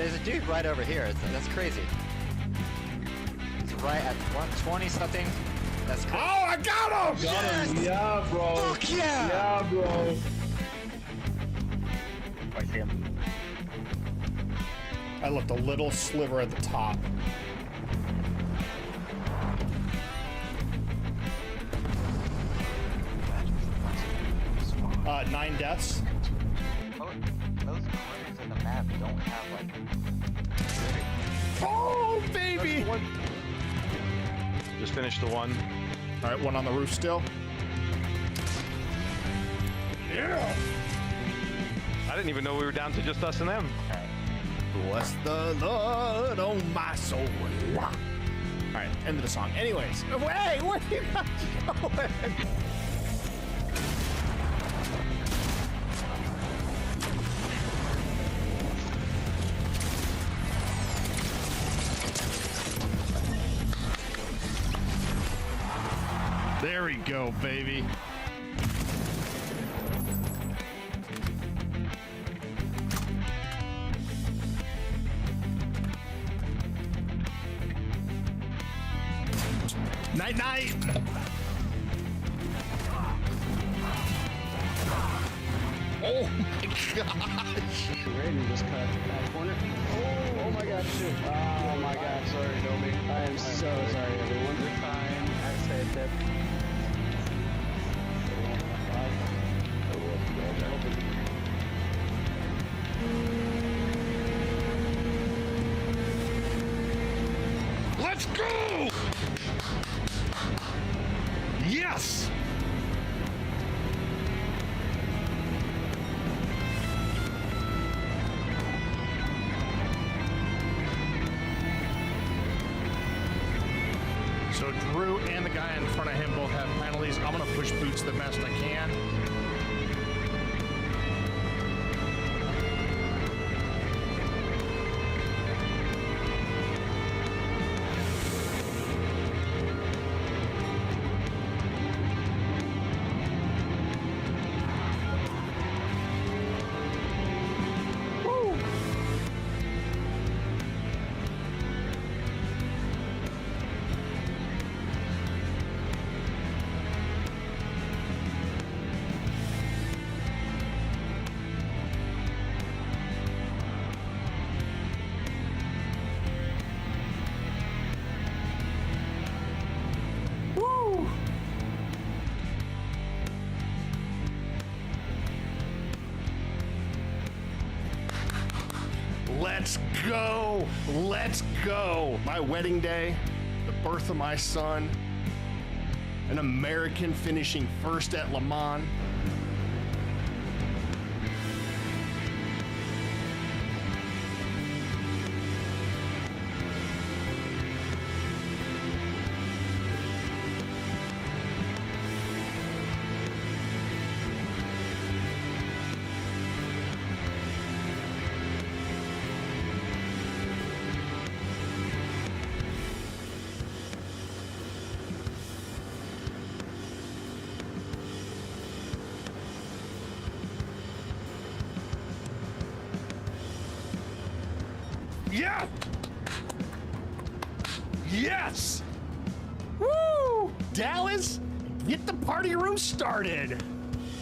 there's a dude right over here. That's crazy. He's right at 120 something. That's crazy. Oh, I got him! Yes! Yeah, bro. Fuck yeah! Yeah, bro. I see him. I left a little sliver at the top. Nine deaths. Those corners in the map don't have like. Oh, baby! Just finished the one. All right, one on the roof still. Yeah! I didn't even know we were down to just us and them. Bless the Lord, oh my soul. All right, end of the song. Anyways, hey, where are you guys going? There we go, baby. Night, night. Oh my gosh. Raiden just cut that corner. Oh my god, shoot. Oh my god, sorry, Dobie. I am so sorry, everyone. You're fine. I saved it. Let's go! Yes! So Drew and the guy in front of him both have penalties. I'm gonna push boots the best I can. Let's go! Let's go! My wedding day, the birth of my son, an American finishing first at Le Mans. Yeah! Yes! Woo! Dallas, get the party room started.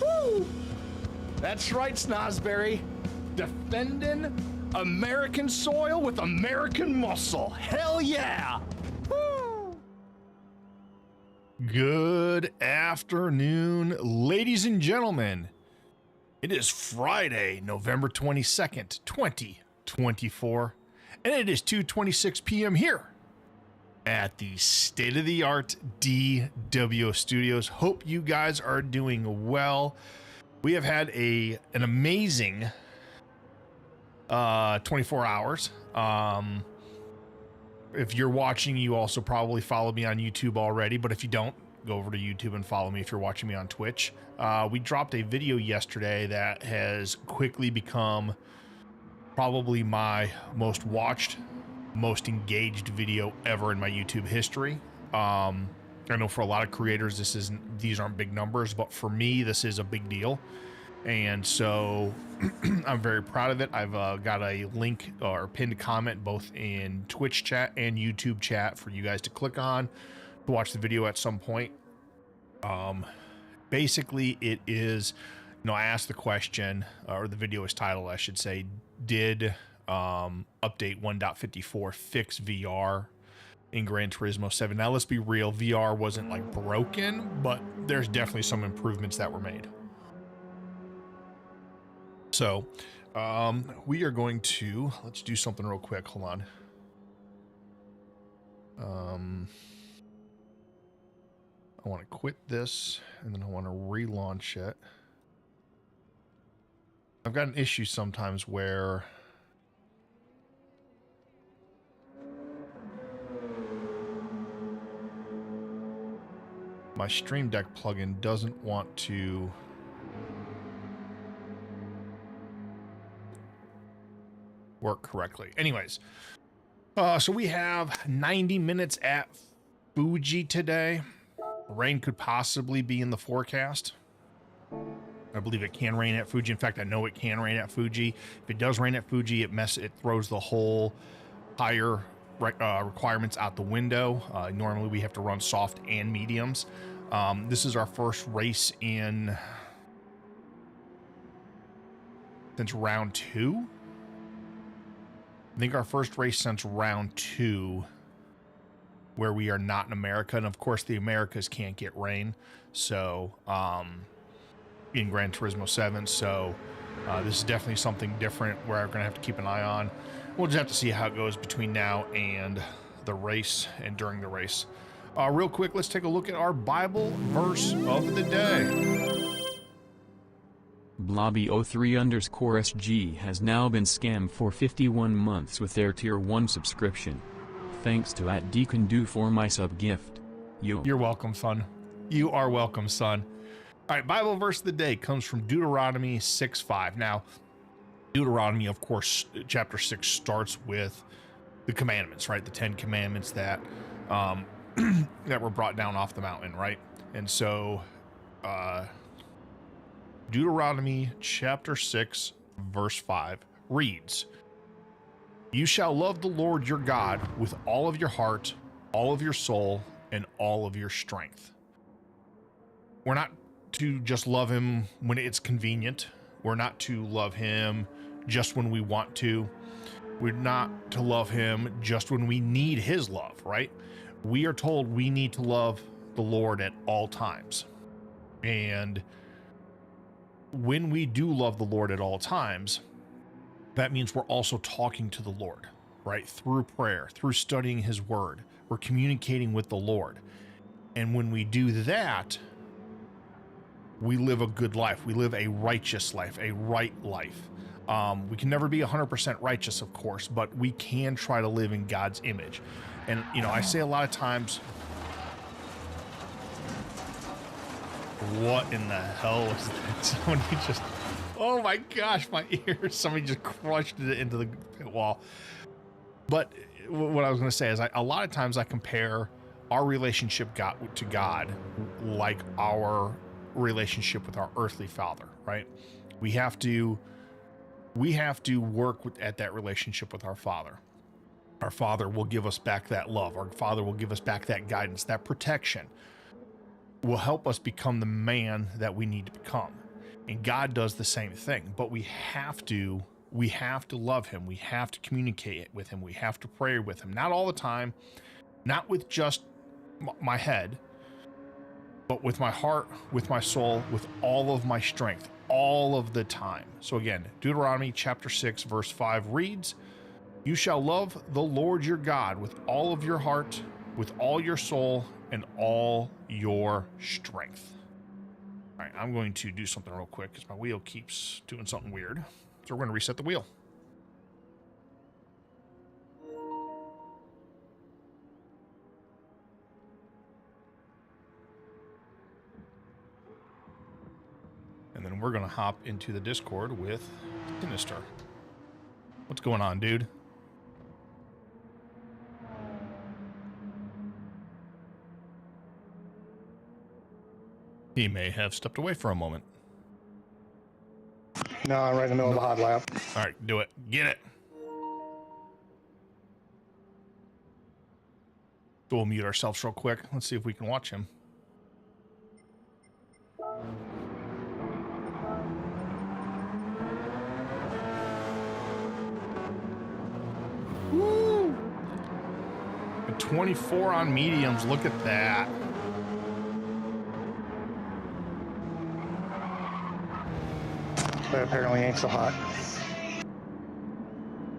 Woo! That's right, Snosberry. Defending American soil with American muscle. Hell yeah! Woo! Good afternoon, ladies and gentlemen. It is Friday, November 22nd, 2024. And it is 2:26 p.m. here at the state-of-the-art DW Studios. Hope you guys are doing well. We have had an amazing 24 hours. If you're watching, you also probably follow me on YouTube already, but if you don't, go over to YouTube and follow me if you're watching me on Twitch. We dropped a video yesterday that has quickly become probably my most watched, most engaged video ever in my YouTube history. I know for a lot of creators, these aren't big numbers, but for me, this is a big deal. And so I'm very proud of it. I've got a link or pinned comment both in Twitch chat and YouTube chat for you guys to click on to watch the video at some point. Basically, it is, I asked the question, or the video is titled, I should say, did update 1.54 fix VR in Gran Turismo 7? Now, let's be real, VR wasn't like broken, but there's definitely some improvements that were made. So, we are going to, let's do something real quick. Hold on. I want to quit this, and then I want to relaunch it. I've got an issue sometimes where my Stream Deck plugin doesn't want to work correctly. Anyways, so we have 90 minutes at Fuji today. Rain could possibly be in the forecast. I believe it can rain at Fuji. In fact, I know it can rain at Fuji. If it does rain at Fuji, it throws the whole higher requirements out the window. Normally we have to run soft and mediums. This is our first race since round 2. I think our first race since round 2 where we are not in America, and of course the Americas can't get rain, so in Gran Turismo 7, so this is definitely something different where we're gonna have to keep an eye on. We'll just have to see how it goes between now and the race and during the race. Real quick, let's take a look at our Bible verse of the day. Blobby03_SG has now been scammed for 51 months with their Tier 1 subscription. Thanks to @Deacon Doo for my sub gift. You're welcome, son. You are welcome, son. All right, Bible verse of the day comes from Deuteronomy 6:5. Now, Deuteronomy, of course, chapter 6 starts with the commandments, right? The 10 commandments that that were brought down off the mountain, right? And so, Deuteronomy chapter 6, verse 5 reads, "You shall love the Lord your God with all of your heart, all of your soul, and all of your strength." We're not to just love him when it's convenient. We're not to love him just when we want to. We're not to love him just when we need his love, right? We are told we need to love the Lord at all times. And when we do love the Lord at all times, that means we're also talking to the Lord, right? Through prayer, through studying his word, we're communicating with the Lord. And when we do that, we live a good life. We live a righteous life, a right life. We can never be 100% righteous, of course, but we can try to live in God's image. And, I say a lot of times, what in the hell was that? Somebody just, oh my gosh, my ears. Somebody just crushed it into the pit wall. But what I was going to say is a lot of times I compare our relationship to God like our relationship with our earthly father, right? We have to work at that relationship with our father. Our father will give us back that love. Our father will give us back that guidance, that protection. Will help us become the man that we need to become. And God does the same thing, but we have to love him. We have to communicate with him. We have to pray with him. Not all the time, not with just my head, but with my heart, with my soul, with all of my strength, all of the time. So again, Deuteronomy chapter 6, verse 5 reads, "You shall love the Lord your God with all of your heart, with all your soul, and all your strength." All right, I'm going to do something real quick because my wheel keeps doing something weird. So we're going to reset the wheel. And then we're going to hop into the Discord with Synistor. What's going on, dude? He may have stepped away for a moment. No, I'm right in the middle of a hot lap. All right, do it. Get it. We'll mute ourselves real quick. Let's see if we can watch him. Woo! A 24 on mediums. Look at that. But apparently ain't so hot.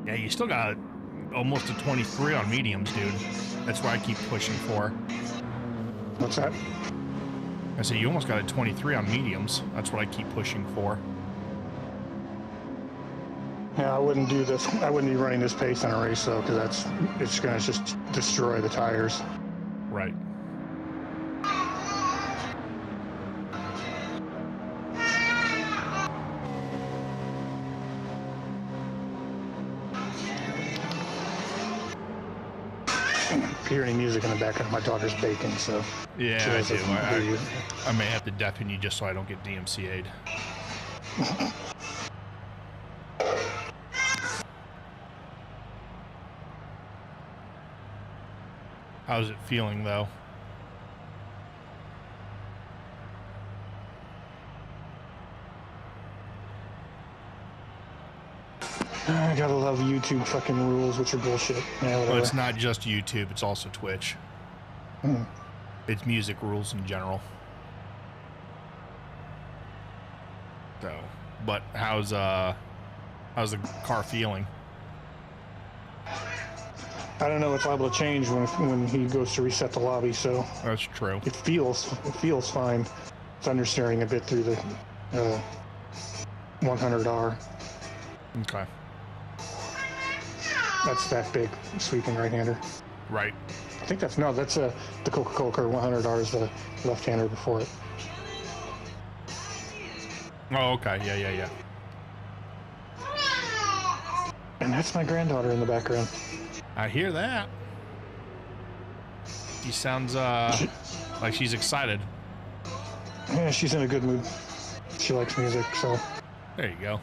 Yeah, you still got almost a 23 on mediums, dude. That's what I keep pushing for. What's that? I said you almost got a 23 on mediums. That's what I keep pushing for. Yeah, I wouldn't do this. I wouldn't be running this pace in a race though, because it's gonna just destroy the tires. Right. Hear any music in the background? My daughter's baking, so Yeah, I do. do. I may have to deafen you just so I don't get DMCA'd. How's it feeling, though? I gotta love YouTube fucking rules, which are bullshit. Yeah, whatever. Well, it's not just YouTube, it's also Twitch. Hmm. It's music rules in general. So, but how's the car feeling? I don't know. It's liable to change when he goes to reset the lobby. So That's true. it feels fine. It's understeering a bit through the 100R. Okay. That's that big sweeping right-hander. Right. I think that's the Coca-Cola Curve 100R is the left-hander before it. Oh, okay. Yeah. And that's my granddaughter in the background. I hear that. She sounds like she's excited. Yeah, she's in a good mood. She likes music, so There you go.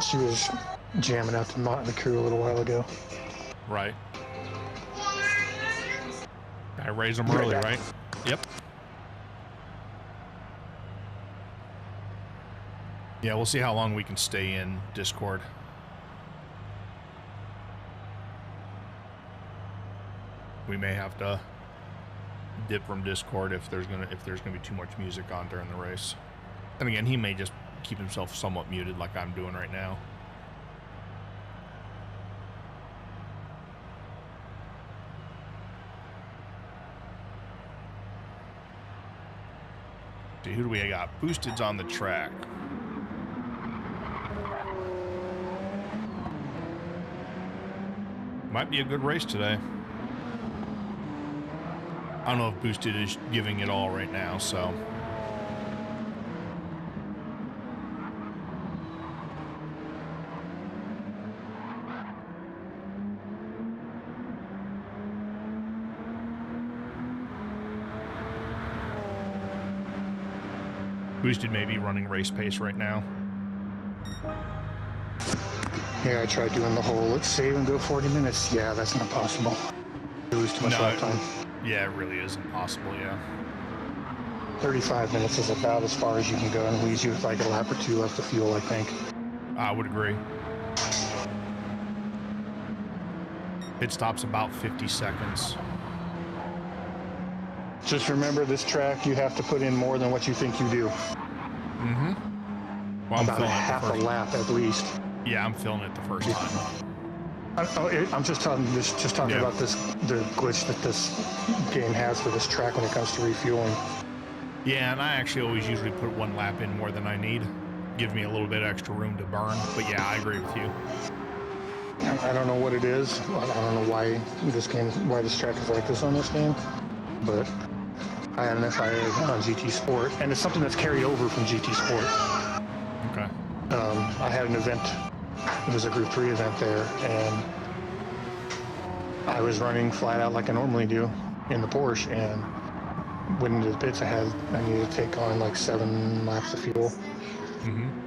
she was jamming out to Motley Crue a little while ago. Right. I raised them early, right? Yep. Yeah, we'll see how long we can stay in Discord. We may have to dip from Discord if there's gonna be too much music on during the race. And again, he may just keep himself somewhat muted like I'm doing right now. See, who do we got? Boosted's on the track. Might be a good race today. I don't know if Boosted is giving it all right now, so. Boosted may be running race pace right now. Yeah, I tried doing the whole let's save and go 40 minutes. Yeah, that's not possible. You lose too much lap time. Yeah, it really is impossible, yeah. 35 minutes is about as far as you can go and leaves you with like a lap or two left of fuel, I think. I would agree. Pit stop's about 50 seconds. Just remember this track, you have to put in more than what you think you do. Mm-hmm. Well, I'm About a feeling it half a lap at least. Yeah, I'm feeling it the first time. I'm just talking about the glitch that this game has for this track when it comes to refueling. Yeah, and I actually always usually put one lap in more than I need. Give me a little bit extra room to burn. But yeah, I agree with you. I don't know what it is. I don't know why this track is like this on this game. But I had an FIA on GT Sport, and it's something that's carried over from GT Sport. Okay. I had an event. It was a Group 3 event there, and I was running flat out like I normally do in the Porsche, and went into the pits. I needed to take on like 7 laps of fuel,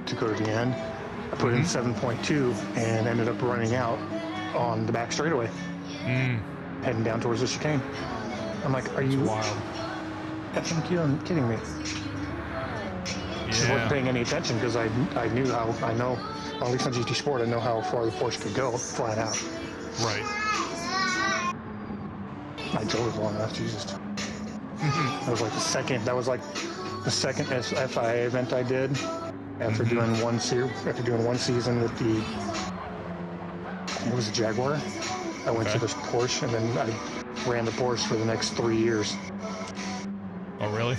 to go to the end. I put in 7.2 and ended up running out on the back straightaway, heading down towards the chicane. I'm like, are you Wild. effing kidding me? Just wasn't paying any attention because I knew how, well, at least on GT Sport, I know how far the Porsche could go, flat out. Right. I drove it long enough, Jesus. That was like the second FIA event I did after doing one season with the, it was a Jaguar. I went to the Porsche, and then I ran the Porsche for the next 3 years. Oh, really?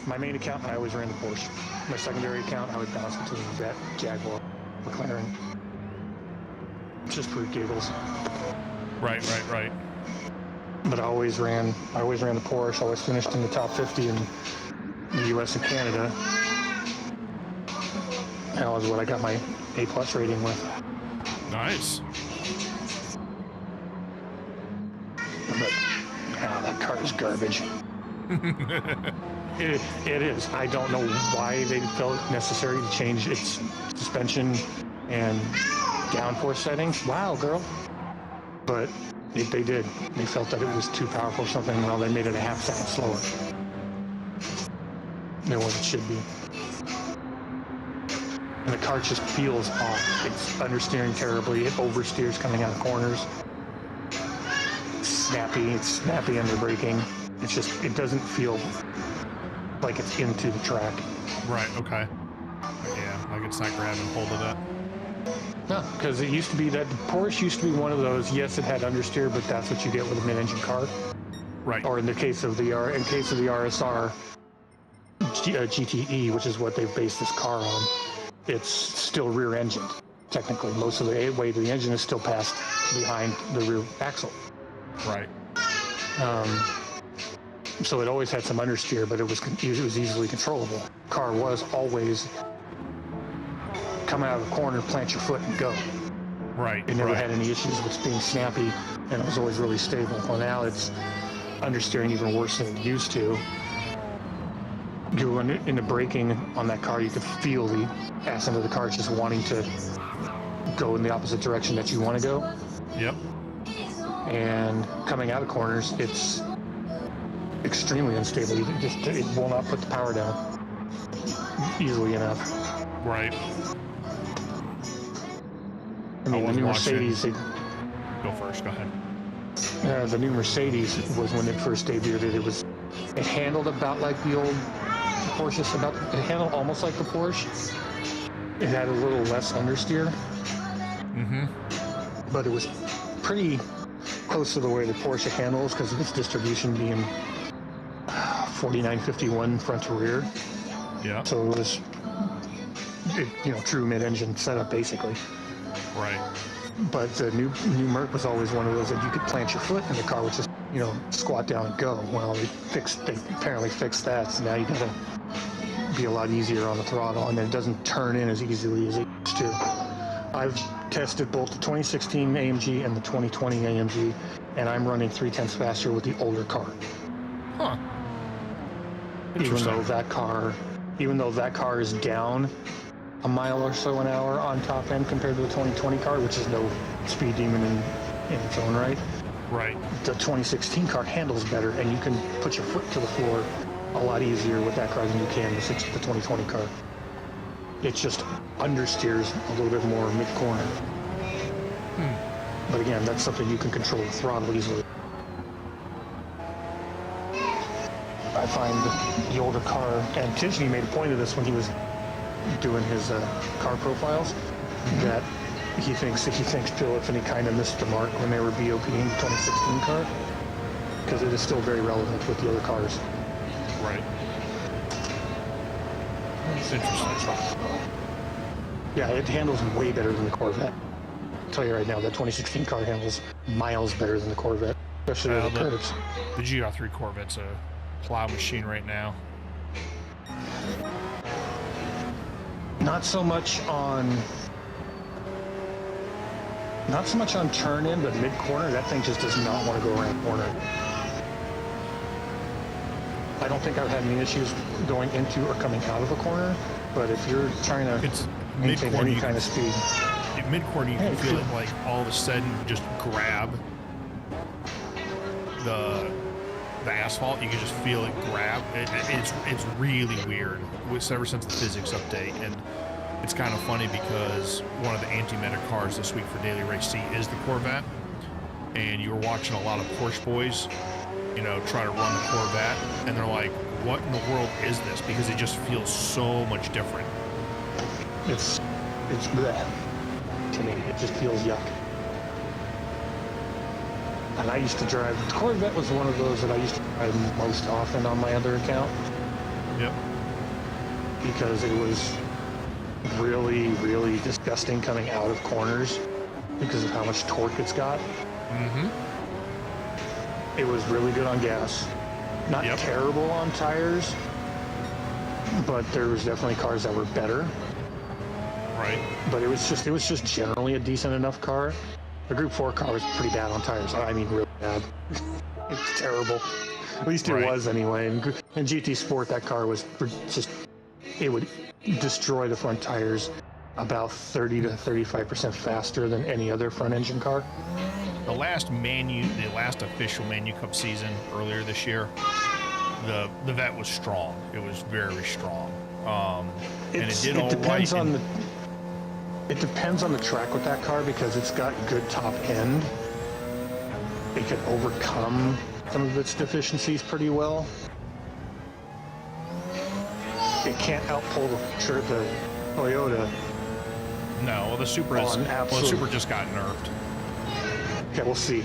My main account, I always ran the Porsche. My secondary account, I would bounce between that Jaguar, McLaren. Just for giggles. Right. But I always ran the Porsche. Always finished in the top 50 in the U.S. and Canada. That was what I got my A+ rating with. Nice. But that car is garbage. It is. I don't know why they felt it necessary to change its suspension and downforce settings. Wow, girl. But they did. They felt that it was too powerful or something. Well, they made it a half second slower than what it should be. And the car just feels off. It's understeering terribly. It oversteers coming out of corners. It's snappy under braking. It's just, it doesn't feel like it's into the track. Right, okay. Yeah, like it's not grabbing hold of that. No, because it used to be that Porsche used to be one of those. Yes, it had understeer, but that's what you get with a mid-engine car. Right. Or in the case of the RSR GTE, which is what they've based this car on, it's still rear-engined. Technically, most of the weight of the engine is still passed behind the rear axle. Right. So it always had some understeer, but it was easily controllable. Car was always come out of the corner, plant your foot, and go. Right. It never had any issues with being snappy, and it was always really stable. Well, now it's understeering even worse than it used to. Going into braking on that car, you could feel the ass end of the car just wanting to go in the opposite direction that you want to go. Yep. And coming out of corners, it's extremely unstable. It will not put the power down easily enough. Right. I mean, the new Mercedes. Go first. Go ahead. The new Mercedes was when it first debuted. It handled about like the old Porsche. It handled almost like the Porsche. It had a little less understeer. But it was pretty close to the way the Porsche handles because of its distribution being 4951 front to rear. Yeah. So it was, true mid-engine setup basically. Right. But the new Merc was always one of those that you could plant your foot and the car would just, squat down and go. Well, they apparently fixed that, so now you gotta be a lot easier on the throttle, and it doesn't turn in as easily as it used to. I've tested both the 2016 AMG and the 2020 AMG, and I'm running 3/10 faster with the older car. Huh. Even though that car is down a mile or so an hour on top end compared to the 2020 car, which is no speed demon in its own right. Right. The 2016 car handles better, and you can put your foot to the floor a lot easier with that car than you can with the 2020 car. It just understeers a little bit more mid-corner. But again, that's something you can control the throttle easily. I find the older car, and Tinchney made a point of this when he was doing his car profiles, that he thinks Phillips kind of missed the mark when they were BOPing the 2016 car, because it is still very relevant with the other cars. Right. It's interesting. Yeah, it handles way better than the Corvette. I'll tell you right now, that 2016 car handles miles better than the Corvette, especially with the curves. The GR3 Corvette's a plow machine right now. Not so much on turn in, but mid corner, that thing just does not want to go around the corner. I don't think I've had any issues going into or coming out of a corner, but if you're trying to It's maintain mid-corner, any you kind of speed, in mid-corner, you can feel it like all of a sudden just grab the asphalt. You can just feel it grab. It's really weird ever since the physics update, and it's kind of funny because one of the anti-meta cars this week for Daily Race C is the Corvette, and you were watching a lot of Porsche boys, you know, try to run the Corvette, and they're like, what in the world is this? Because it just feels so much different. it's bleh. To me, it just feels yuck. And I used to drive, the Corvette was one of those that I used to drive most often on my other account Yep. because it was really, really disgusting coming out of corners because of how much torque it's got. Mm-hmm. It was really good on gas. Not Yep. terrible on tires, but there was definitely cars that were better. Right. But it was just generally a decent enough car. The Group 4 car was pretty bad on tires. I mean, really bad. It's terrible. At least it Right. was anyway. In GT Sport, that car was just, it would destroy the front tires about 30 to 35% faster than any other front engine car. The last official Manu Cup season earlier this year, the Vet was strong. It was very strong. And it did all right. It depends on the track with that car because it's got good top end. It can overcome some of its deficiencies pretty well. It can't outpull the Toyota. No, well, the Super is. On Well, the absolute- Super just got nerfed. Okay, we'll see.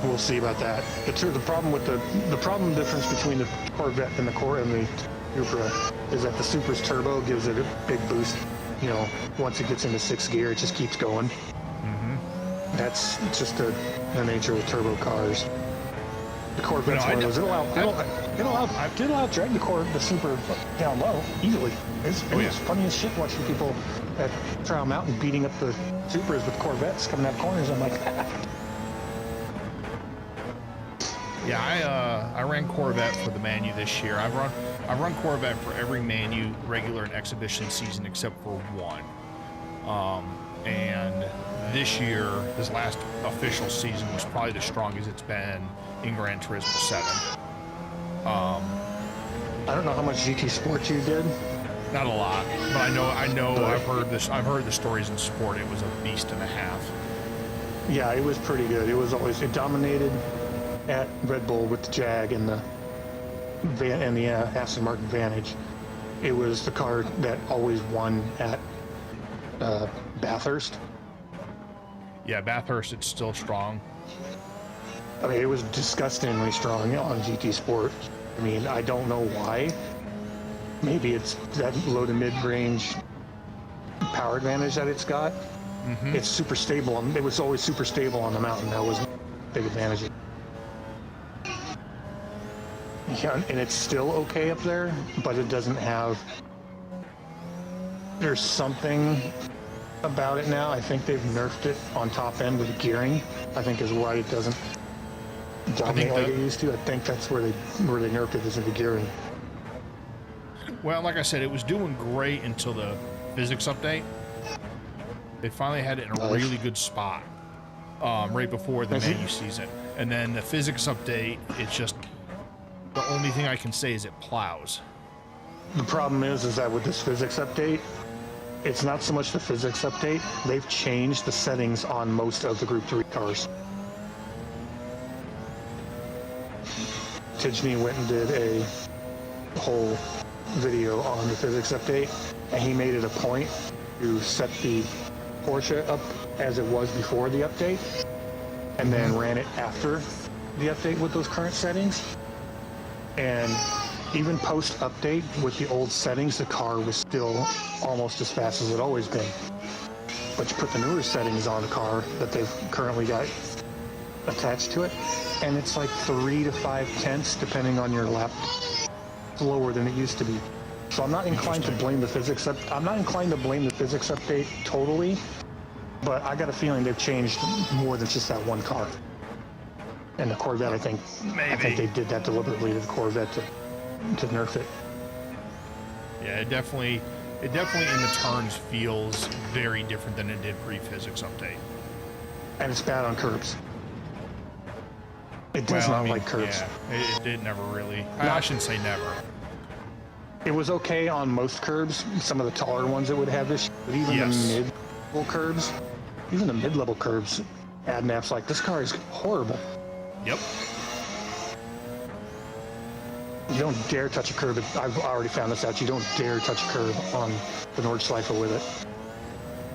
We'll see about that. The problem difference between the Corvette and the Supra is that the Supra's turbo gives it a big boost. You know, once it gets into 6th gear, it just keeps going. Mm-hmm. That's just the nature of turbo cars. The Corvette's one of those. It'll out-drag the Supra down low easily. It's funny as shit watching people at Trial Mountain beating up the Supras with Corvettes coming out corners. I'm like, Yeah, I ran Corvette for the Manu this year. I've run Corvette for every Manu, regular and exhibition season except for one. And this year, this last official season was probably the strongest it's been in Gran Turismo 7. I don't know how much GT Sport you did. Not a lot, but I know I've heard the stories in Sport. It was a beast and a half. Yeah, it was pretty good. It dominated at Red Bull with the Jag and the Aston Martin Vantage. It was the car that always won at Bathurst. Yeah, Bathurst, it's still strong. I mean, it was disgustingly strong on GT Sport. I mean, I don't know why. Maybe it's that low to mid-range power advantage that it's got. Mm-hmm. It's super stable. It was always super stable on the mountain. That was a big advantage. Yeah, and it's still okay up there, but it doesn't have... There's something about it now. I think they've nerfed it on top end with the gearing. I think is why it doesn't dominate like it used to. I think that's where they nerfed it, is in the gearing. Well, like I said, it was doing great until the physics update. They finally had it in a really good spot right before the Manu season. And then the physics update, it's just... The only thing I can say is it plows. The problem is that with this physics update, it's not so much the physics update. They've changed the settings on most of the Group 3 cars. Tidgeny went and did a whole video on the physics update, and he made it a point to set the Porsche up as it was before the update, and then ran it after the update with those current settings. And even post-update with the old settings, the car was still almost as fast as it always been. But you put the newer settings on the car that they've currently got attached to it, and it's like 3 to 5 tenths, depending on your lap, slower than it used to be. So I'm not inclined to blame the physics update totally, but I got a feeling they've changed more than just that one car. And the Corvette, I think they did that deliberately to the Corvette to nerf it. Yeah, it definitely in the turns feels very different than it did pre-physics update. And it's bad on curbs. It does not like curbs. Yeah, it did never really. I shouldn't say never. It was okay on most curbs, some of the taller ones that would have this, but even the mid-level curbs, Adnap's like, this car is horrible. Yep. You don't dare touch a curb. I've already found this out. You don't dare touch a curb on the Nordschleife with it.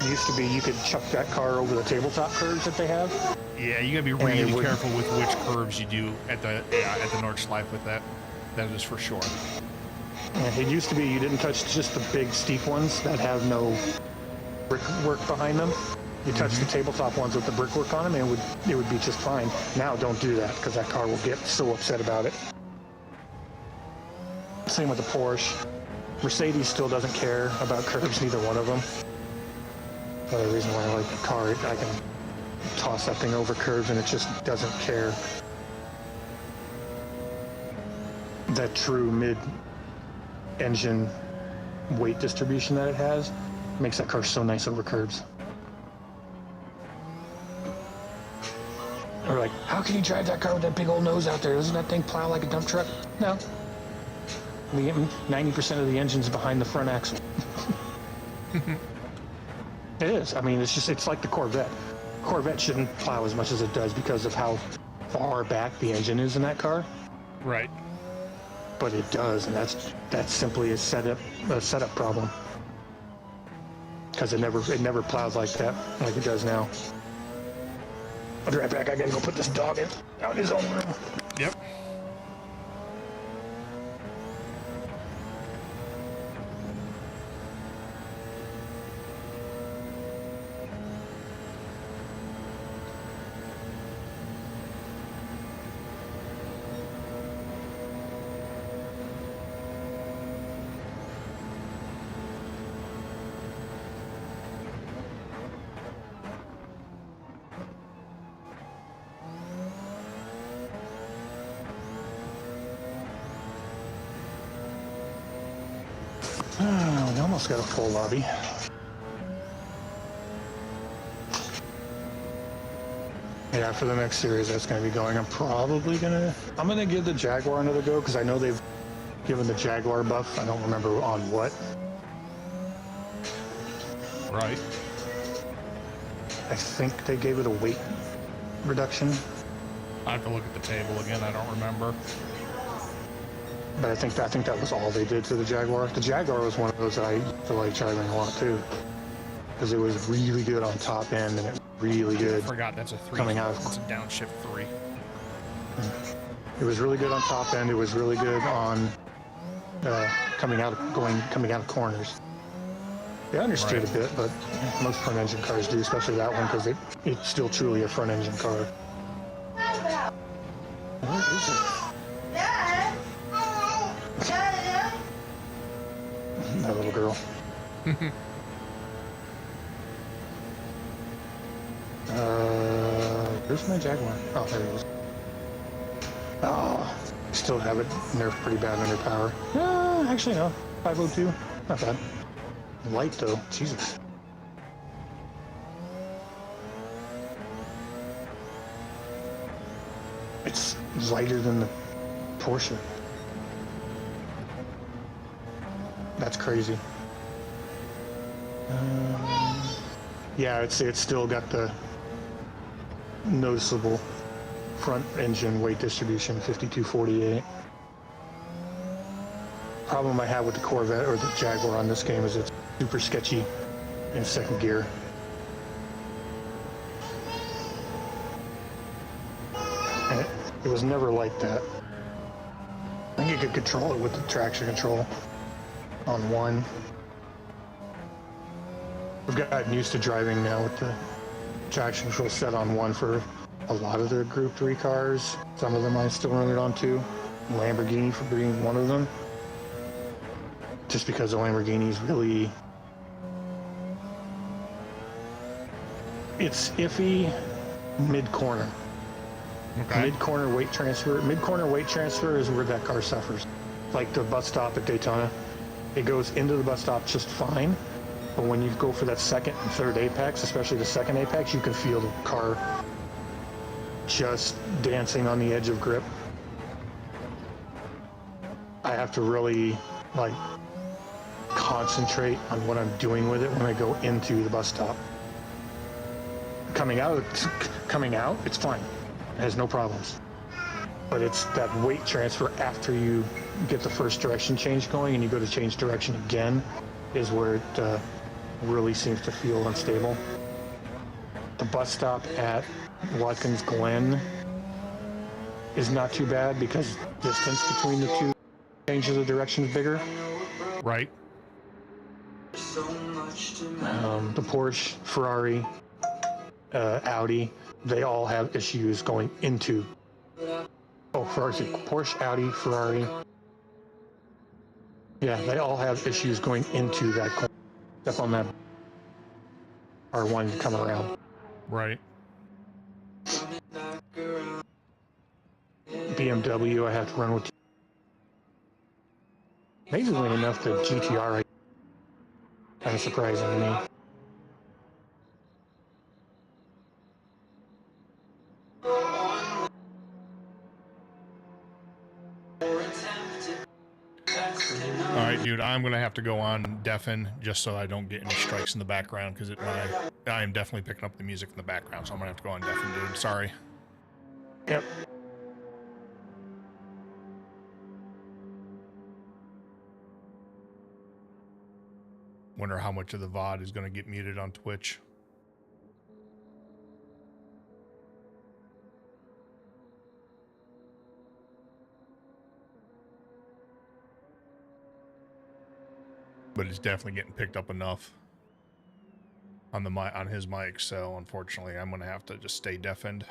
It used to be you could chuck that car over the tabletop curves that they have. Yeah, you gotta be really careful with which curves you do at the Nordschleife with that. That is for sure. It used to be you didn't touch just the big steep ones that have no brickwork behind them. You touch the tabletop ones with the brickwork on them, and it would be just fine. Now don't do that because that car will get so upset about it. Same with the Porsche. Mercedes still doesn't care about curbs, neither one of them. Another reason why I like the car, I can toss that thing over curbs and it just doesn't care. That true mid-engine weight distribution that it has makes that car so nice over curbs. Or like, how can you drive that car with that big old nose out there? Doesn't that thing plow like a dump truck? No. 90% of the engine's behind the front axle. It is. I mean, it's like the Corvette. Corvette shouldn't plow as much as it does because of how far back the engine is in that car. Right. But it does, and that's simply a setup problem. Because it never plows like that, like it does now. I'll be right back. I gotta go put this dog out in his own room. Yep. Oh, we almost got a full lobby. Yeah, for the next series that's going to be going, I'm going to give the Jaguar another go because I know they've given the Jaguar buff. I don't remember on what. Right. I think they gave it a weight reduction. I have to look at the table again. I don't remember. But I think that was all they did to the Jaguar. The Jaguar was one of those that I used to like driving a lot too, because it was really good on top end and it was really good. I forgot that's a 3. Coming out. It's a downshift 3. It was really good on top end. It was really good on coming out of corners. They understood a bit, but most front engine cars do, especially that one because it's still truly a front engine car. What is it? That little girl. Where's my Jaguar? Oh, there he is. Oh, still have it nerfed pretty bad under power. Actually no, 502, not bad. Light though, Jesus. It's lighter than the Porsche. That's crazy. Yeah, it's still got the noticeable front engine weight distribution, 5248. Problem I have with the Corvette or the Jaguar on this game is it's super sketchy in second gear. And it was never like that. I think you could control it with the traction control on 1. We've gotten used to driving now with the traction control set on 1 for a lot of the Group 3 cars. Some of them I still run it on 2. Lamborghini for being one of them. Just because the Lamborghini's really... It's iffy mid-corner. Okay. Mid-corner weight transfer. Mid-corner weight transfer is where that car suffers. Like the bus stop at Daytona. It goes into the bus stop just fine. But when you go for that second and third apex, especially the second apex, you can feel the car just dancing on the edge of grip. I have to really, like, concentrate on what I'm doing with it when I go into the bus stop. Coming out, it's fine. It has no problems. But it's that weight transfer after you get the first direction change going and you go to change direction again is where it really seems to feel unstable. The bus stop at Watkins Glen is not too bad because distance between the two changes of direction is bigger. Right. The Porsche, Ferrari, Audi, they all have issues going into. Oh, Porsche, Audi, Ferrari. Yeah, they all have issues going into that corner. Step on that R1 come around. Right. BMW, I have to run with. Amazingly enough, the GTR kind of surprising to me. All right, dude, I'm going to have to go on deafen just so I don't get any strikes in the background because I am definitely picking up the music in the background, so I'm going to have to go on deafen, dude. Sorry. Yep. Wonder how much of the VOD is going to get muted on Twitch. But it's definitely getting picked up enough on the on his mic, so unfortunately I'm going to have to just stay deafened.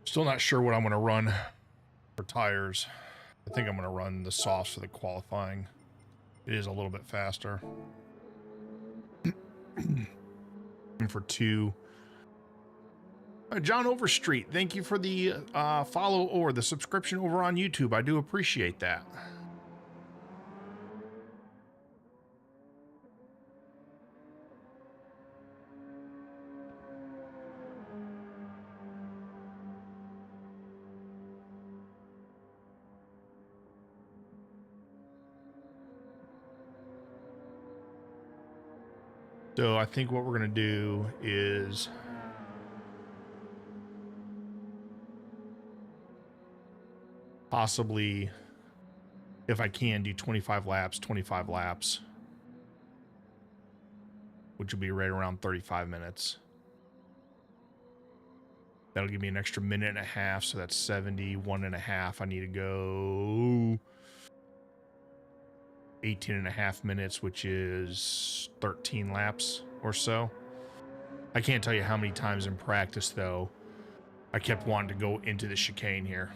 Still not sure what I'm going to run for tires. I think I'm going to run the softs for the qualifying. It is a little bit faster. And for two. John Overstreet, thank you for the follow or the subscription over on YouTube. I do appreciate that. So I think what we're going to do is possibly, if I can, do 25 laps, which will be right around 35 minutes. That'll give me an extra minute and a half, so that's 71 and a half. I need to go 18 and a half minutes, which is 13 laps or so. I can't tell you how many times in practice, though, I kept wanting to go into the chicane here.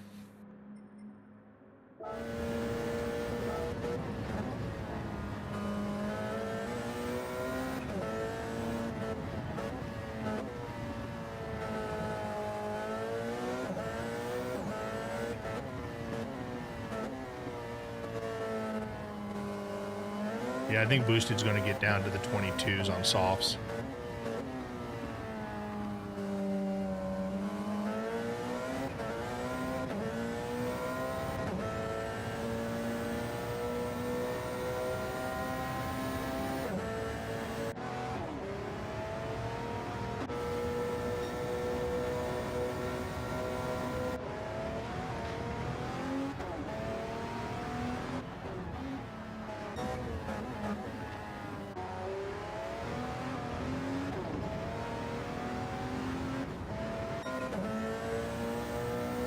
Yeah, I think Boosted's going to get down to the 22s on softs.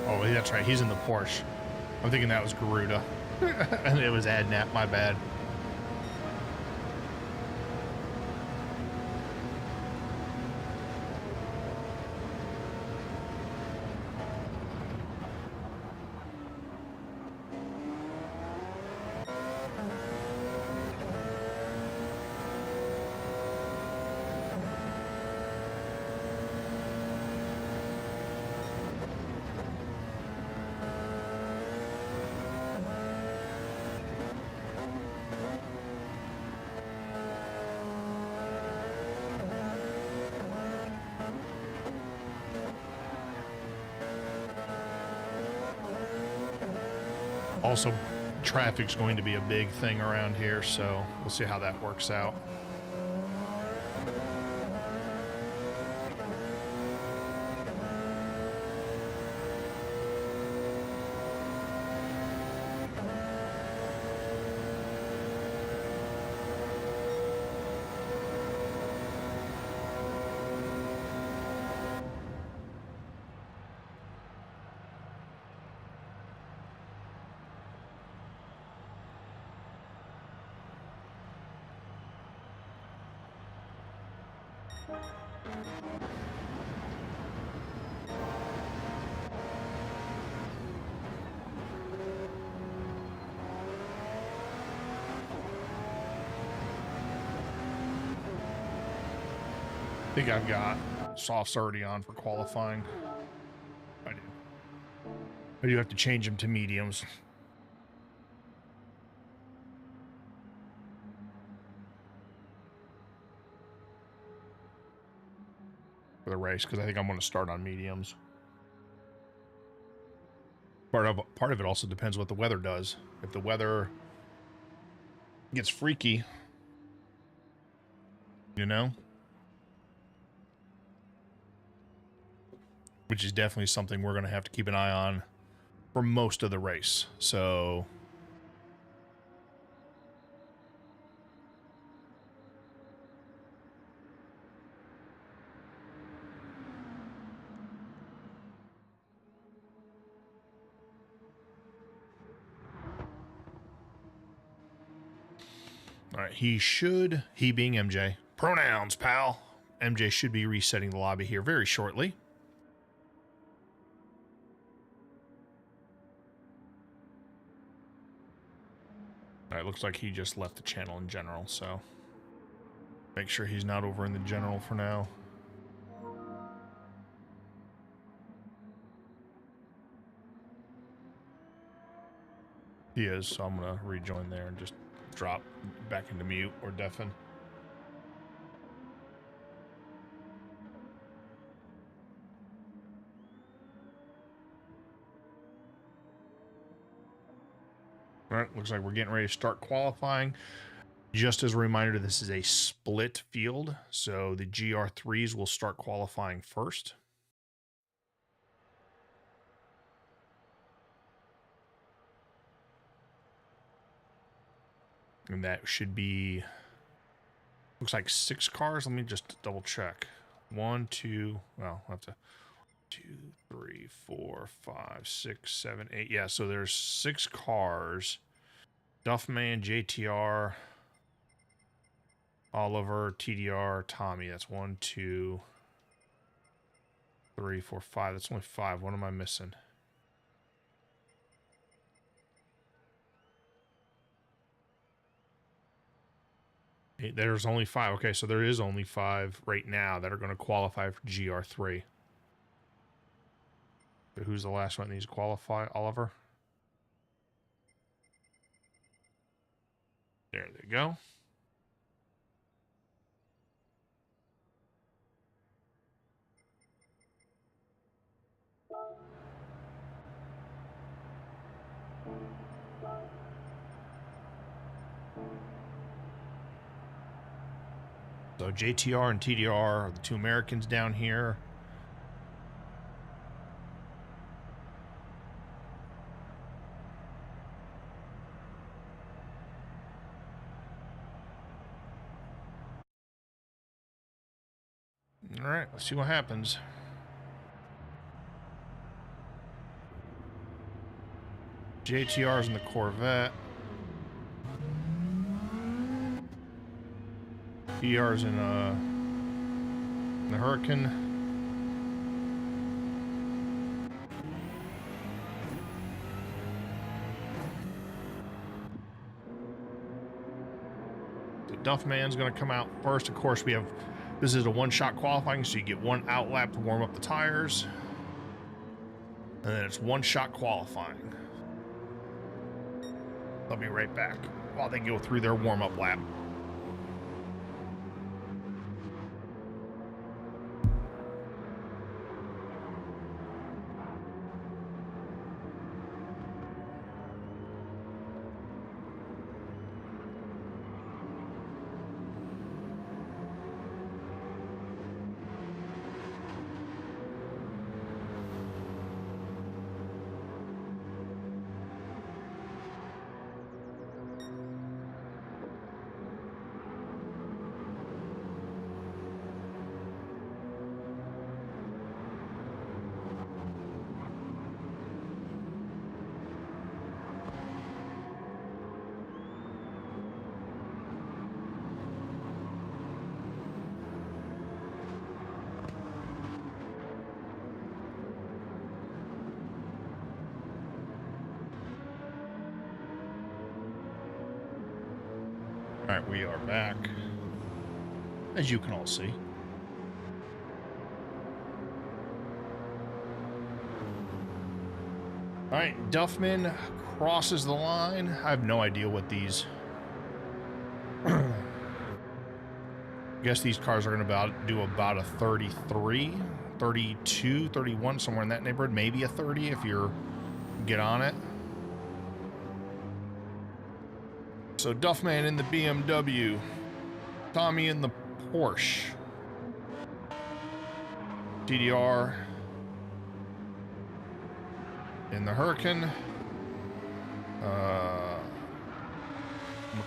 Oh, that's right. He's in the Porsche. I'm thinking that was Garuda. And it was Adnap, my bad. Also, traffic's going to be a big thing around here, so we'll see how that works out. I think I've got softs already on for qualifying. I do. I do have to change them to mediums. For the race, because I think I'm going to start on mediums. Part of it also depends what the weather does. If the weather gets freaky, you know, which is definitely something we're going to have to keep an eye on for most of the race. So all right, he being MJ, pronouns, pal. MJ should be resetting the lobby here very shortly. All right, looks like he just left the channel in general, so make sure he's not over in the general for now. He is, so I'm gonna rejoin there and just drop back into mute or deafen. All right, looks like we're getting ready to start qualifying. Just as a reminder, this is a split field, so the GR3s will start qualifying first. And that should be, looks like 6 cars. Let me just double check. 1, 2, well, I'll have to, 2, 3, 4, 5, 6, 7, 8. Yeah, so there's 6 cars. Duffman, JTR, Oliver, TDR, Tommy. That's 1, 2, 3, 4, 5. That's only 5. What am I missing? There's only 5. Okay, so there is only 5 right now that are going to qualify for GR3. But who's the last one that needs to qualify? Oliver? There they go. So JTR and TDR are the 2 Americans down here. All right, let's see what happens. JTR's in the Corvette. PR's in the Hurricane. The Duffman's going to come out first. Of course, this is a one-shot qualifying, so you get one out lap to warm up the tires. And then it's one-shot qualifying. I'll be right back while they go through their warm-up lap. Alright, we are back, as you can all see. Alright, Duffman crosses the line. I have no idea what these... I guess these cars are going to do about a 33, 32, 31, somewhere in that neighborhood. Maybe a 30 if you get on it. So Duffman in the BMW, Tommy in the Porsche, DDR in the Hurricane,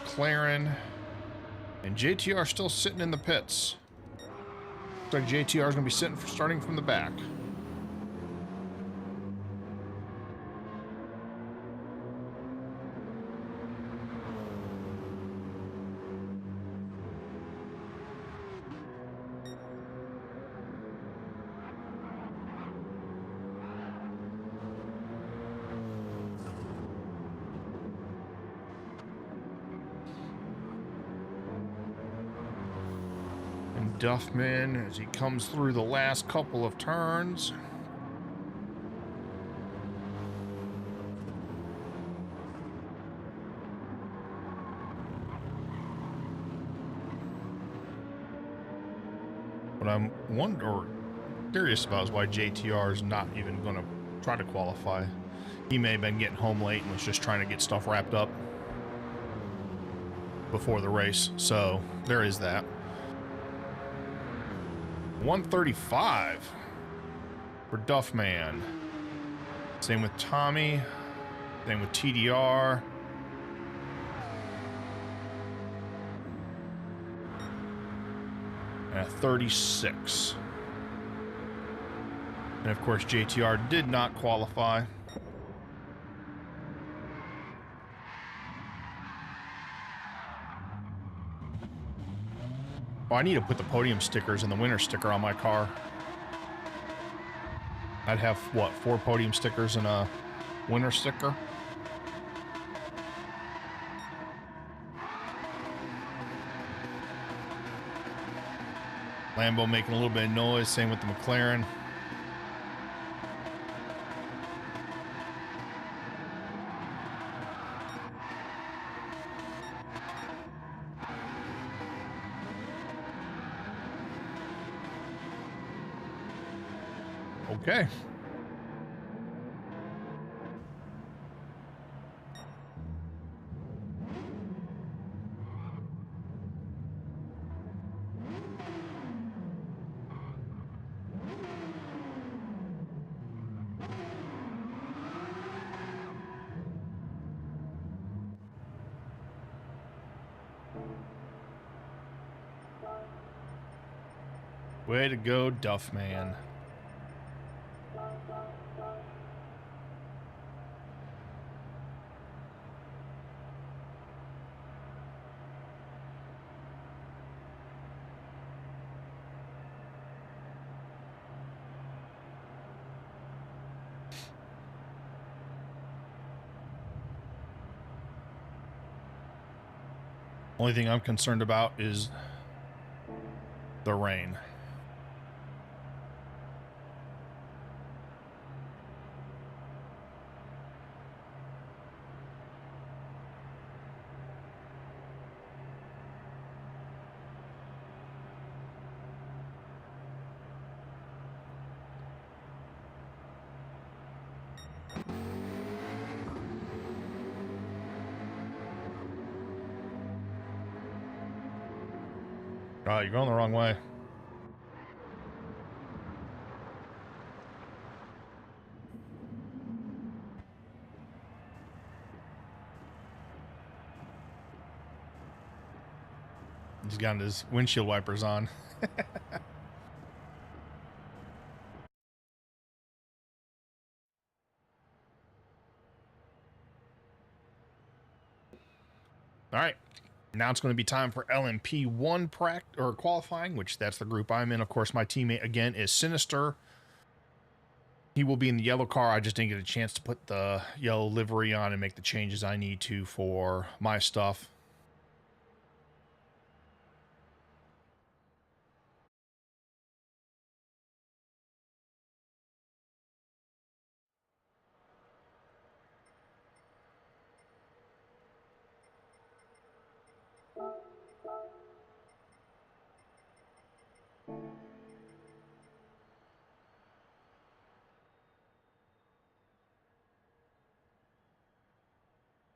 McLaren, and JTR still sitting in the pits. Looks like JTR is going to be starting from the back. Duffman as he comes through the last couple of turns. What I'm curious about is why JTR is not even going to try to qualify. He may have been getting home late and was just trying to get stuff wrapped up before the race. So there is that. 135 for Duffman. Same with Tommy. Same with TDR. And a 36. And of course, JTR did not qualify. Oh, I need to put the podium stickers and the winner sticker on my car. I'd have, what, 4 podium stickers and a winner sticker? Lambo making a little bit of noise, same with the McLaren. Okay. Way to go, Duffman. Only thing I'm concerned about is the rain. Oh, you're going the wrong way. He's got his windshield wipers on. All right. Now it's going to be time for LMP1 qualifying, which that's the group I'm in. Of course, my teammate again is Synistor. He will be in the yellow car. I just didn't get a chance to put the yellow livery on and make the changes I need to for my stuff.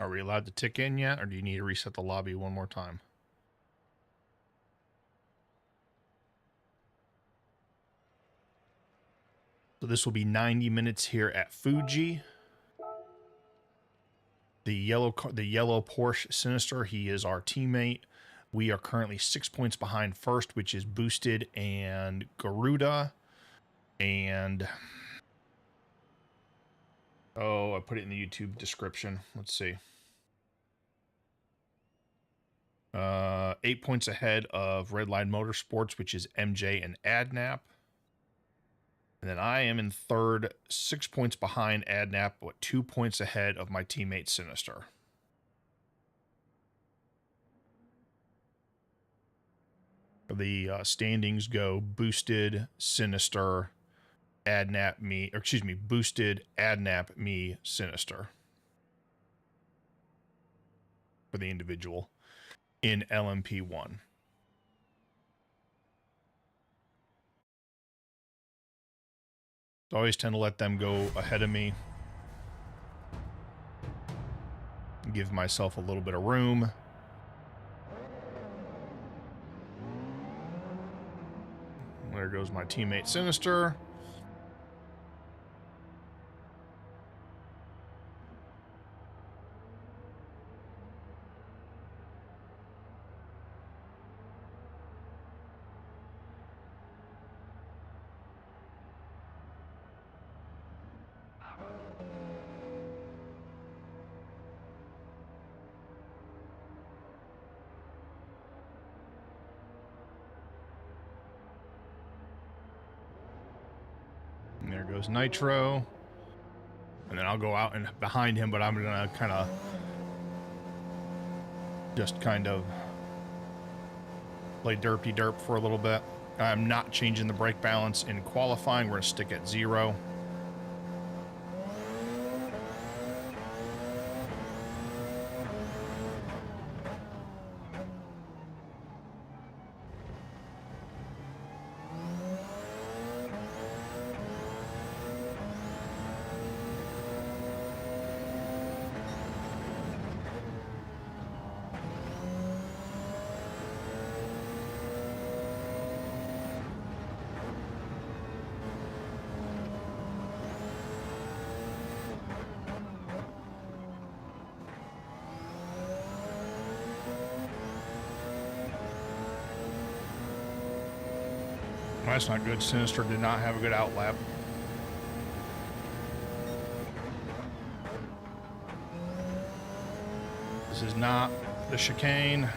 Are we allowed to tick in yet, or do you need to reset the lobby one more time? So this will be 90 minutes here at Fuji. The yellow Porsche Synistor, he is our teammate. We are currently 6 points behind first, which is Boosted and Garuda. And oh, I put it in the YouTube description. Let's see. 8 points ahead of Redline Motorsports, which is MJ and Adnap. And then I am in third, 6 points behind Adnap, but 2 points ahead of my teammate Synistor. The standings go Boosted, Synistor, Adnap, me, or excuse me, Boosted, Adnap, me, Synistor. For the individual in LMP1. I always tend to let them go ahead of me. Give myself a little bit of room. There goes my teammate Synistor. And there goes Nitro. And then I'll go out and behind him, but I'm going to kind of play derpy derp for a little bit. I'm not changing the brake balance in qualifying. We're going to stick at 0. That's not good. Synistor did not have a good outlap. This is not the chicane.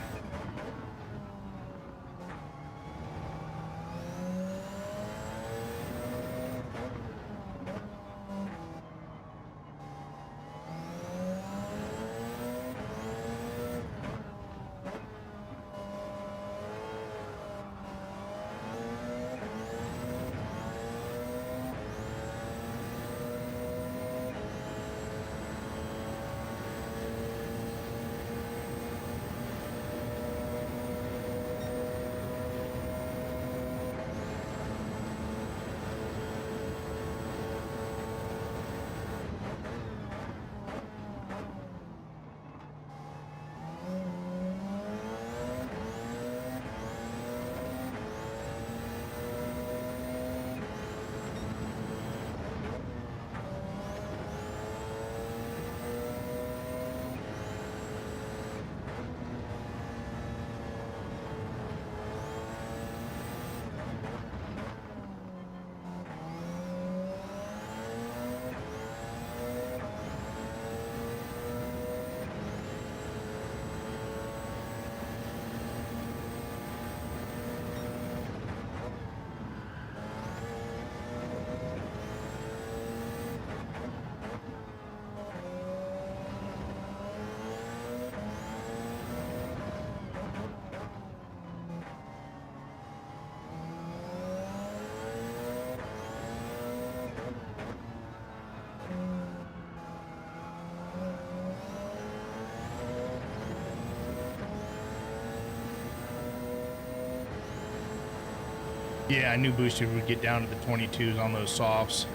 Yeah, I knew boosted would get down to the 22s on those softs.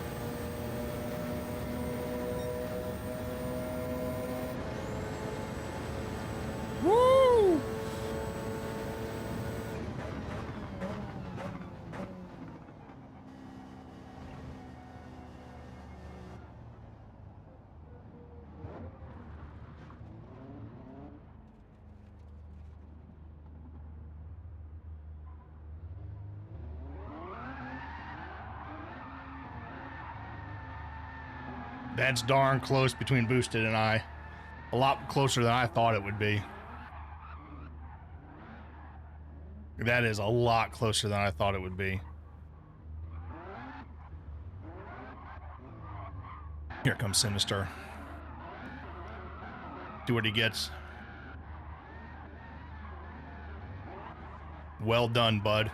Woo! That's darn close between boosted and I. A lot closer than I thought it would be. That is a lot closer than I thought it would be. Here comes Synistor. Do what he gets. Well done, bud.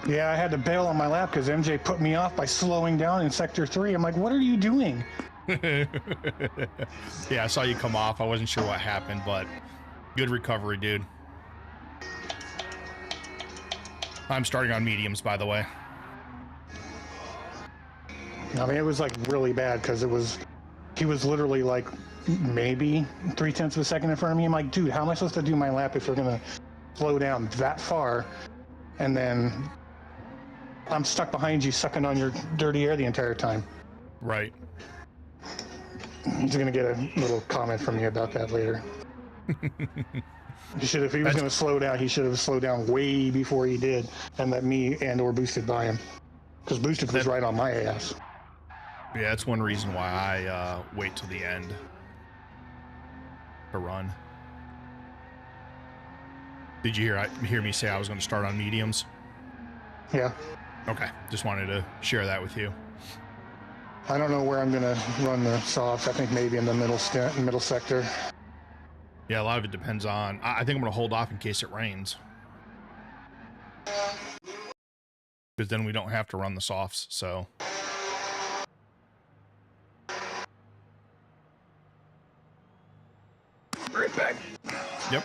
Yeah, I had to bail on my lap because MJ put me off by slowing down in sector 3. I'm like, what are you doing? Yeah, I saw you come off. I wasn't sure what happened, but good recovery, dude. I'm starting on mediums, by the way. I mean, it was like really bad because he was literally like maybe 0.3 of a second in front of me. I'm like, dude, how am I supposed to do my lap if you're going to slow down that far? And then I'm stuck behind you sucking on your dirty air the entire time. Right. He's going to get a little comment from you about that later. If he was going to slow down, he should have slowed down way before he did and let me and or boosted by him. Because boosted was right on my ass. Yeah, that's one reason why I wait till the end to run. Did you hear me say I was going to start on mediums? Yeah. Okay, just wanted to share that with you. I don't know where I'm going to run the softs. I think maybe in the middle sector. Yeah, a lot of it depends on... I think I'm going to hold off in case it rains. Because then we don't have to run the softs, so... Right back. Yep.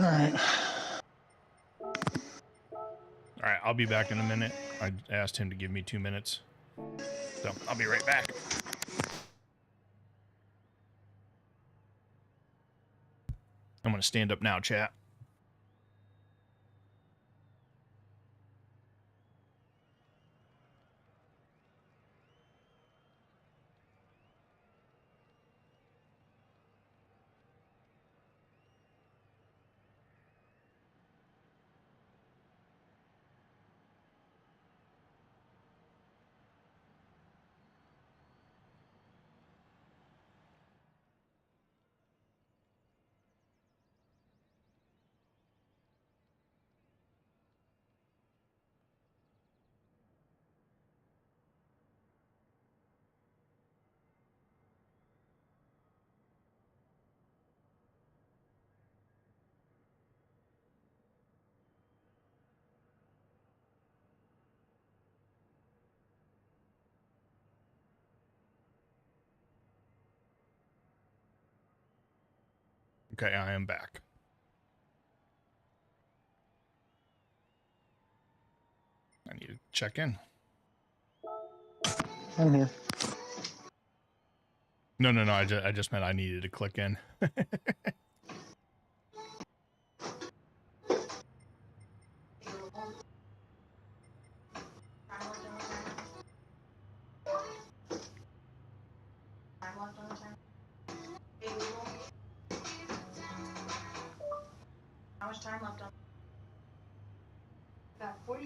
All right. All right, I'll be back in a minute. I asked him to give me 2 minutes. So, I'll be right back. I'm going to stand up now, chat. Okay, I am back. I need to check in. I'm here. No, I just meant I needed to click in.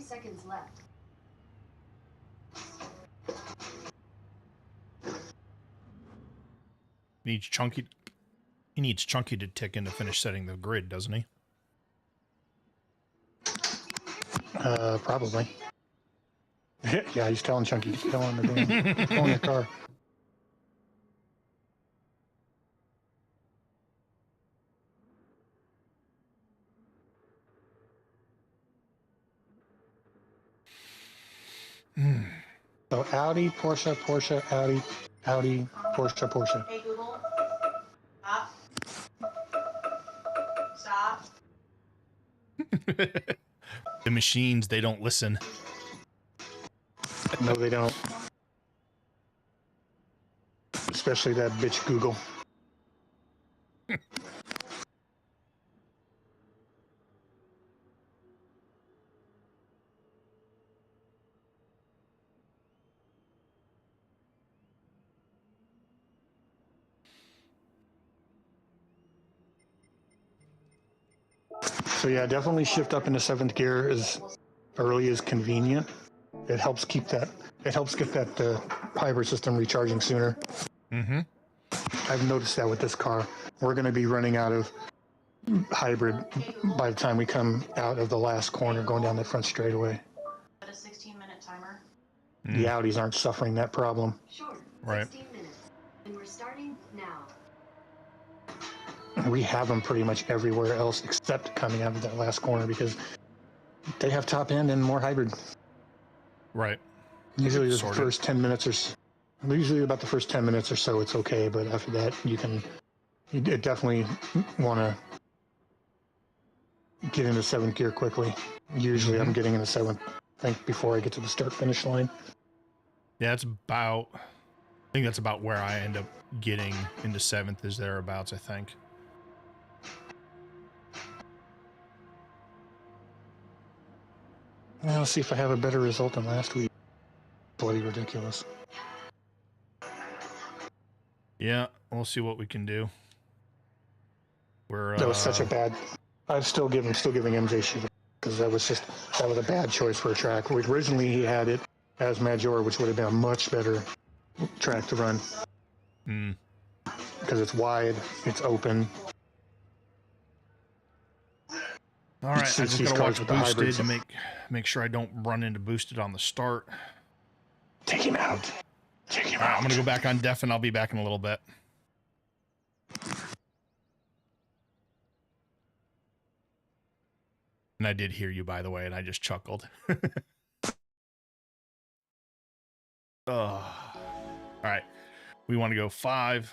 seconds left. Needs Chunky. He needs Chunky to tick in to finish setting the grid, doesn't he? Probably. Yeah, he's telling Chunky to get on the damn, go in the car. So Audi, Porsche, Porsche, Audi, Audi, Porsche, Porsche. Hey Google, stop. Stop. The machines, they don't listen. No, they don't. Especially that bitch Google. So yeah, definitely shift up into 7th gear as early as convenient. It helps keep that. It helps get that hybrid system recharging sooner. Mm-hmm. I've noticed that with this car. We're going to be running out of hybrid by the time we come out of the last corner going down the front straightaway. At a 16-minute timer. The Audis aren't suffering that problem. Sure. Right. 16 minutes. And we're starting now. We have them pretty much everywhere else except coming out of that last corner because they have top end and more hybrid. Right. Usually the Sorted. first 10 minutes or so, usually about the first 10 minutes or so it's okay, but after that you definitely want to get into 7th gear quickly. Usually I'm getting into 7th, I think, before I get to the start finish line. Yeah, I think that's about where I end up getting into 7th is thereabouts, I think. Well, let's see if I have a better result than last week. Bloody ridiculous. Yeah, we'll see what we can do. That was such a bad. I'm still giving MJ shit because that was a bad choice for a track. Originally he had it as Major, which would have been a much better track to run. Because it's wide, it's open. All right, I Suits just these gotta cars watch with the Boosted hybrids. to make sure I don't run into Boosted on the start. Take him out. Take him All right, out. I'm gonna go back on Def and I'll be back in a little bit. And I did hear you, by the way, and I just chuckled. Oh. All right, we want to go 5.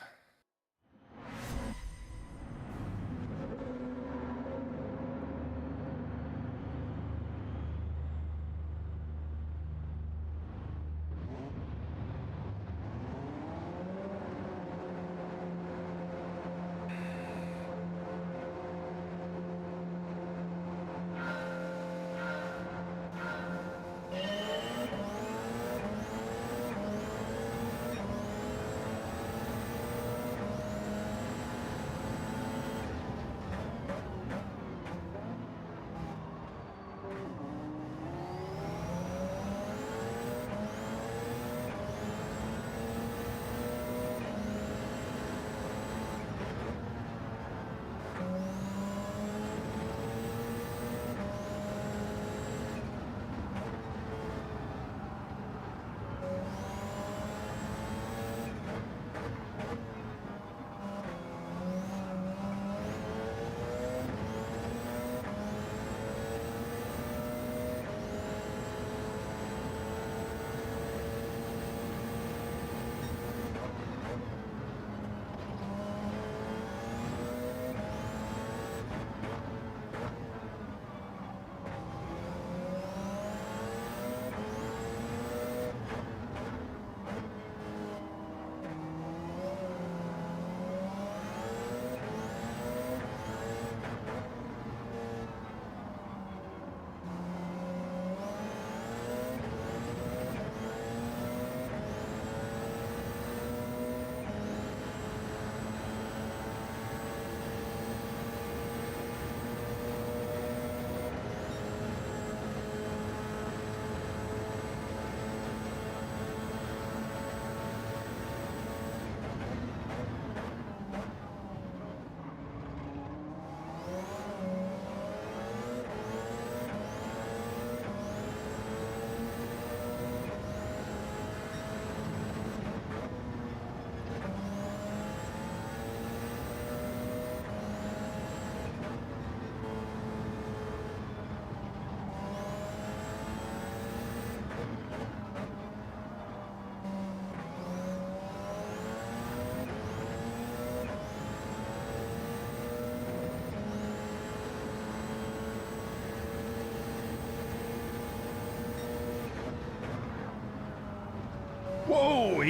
Whoa,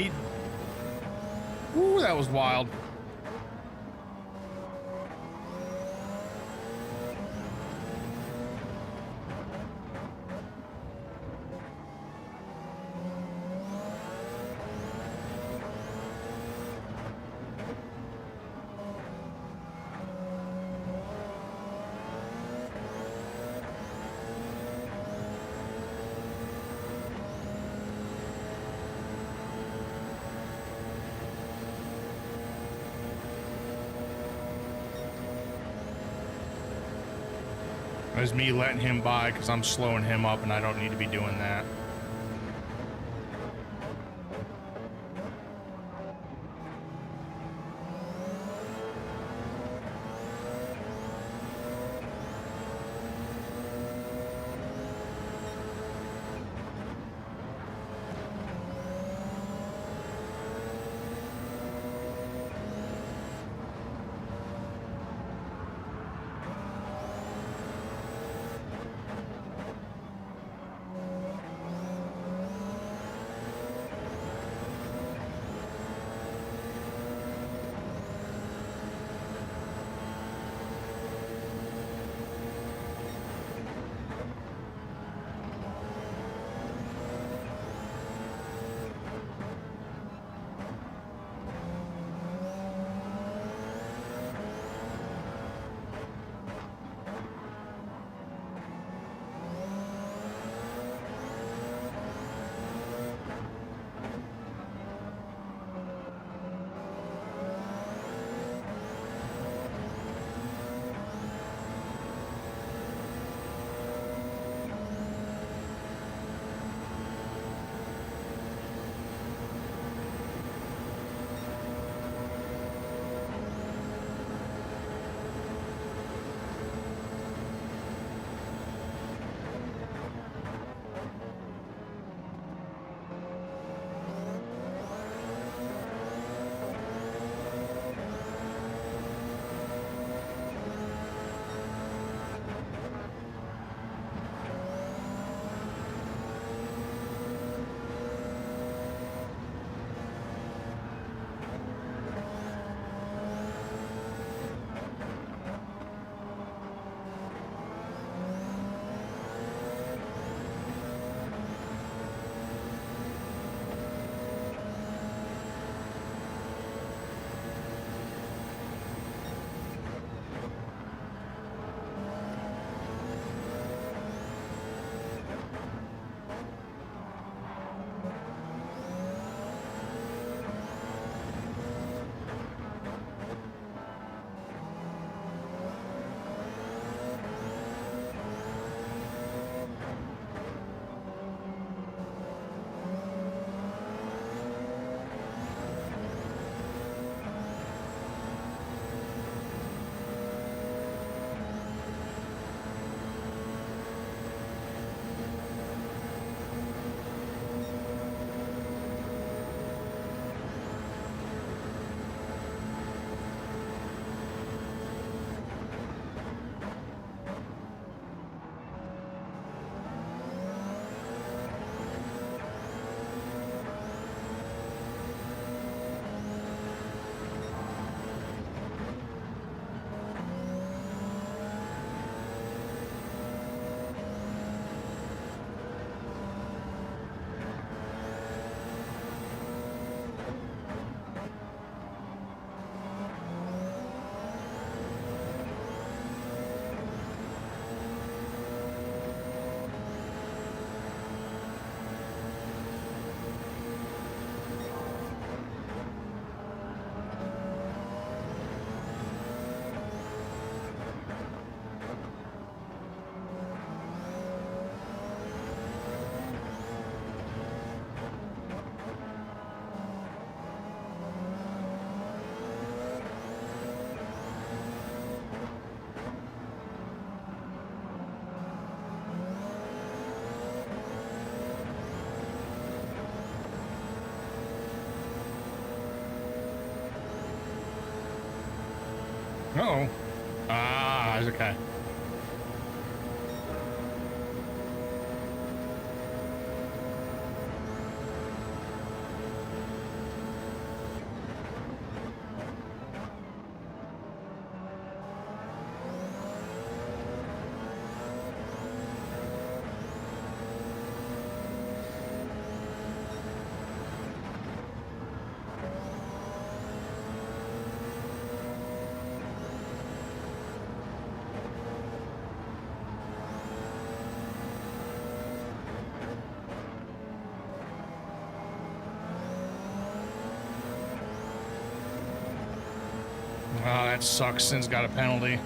Ooh, that was wild. That's me letting him by because I'm slowing him up and I don't need to be doing that. Uh-oh. Ah, okay. Oh, that sucks. Sin's got a penalty.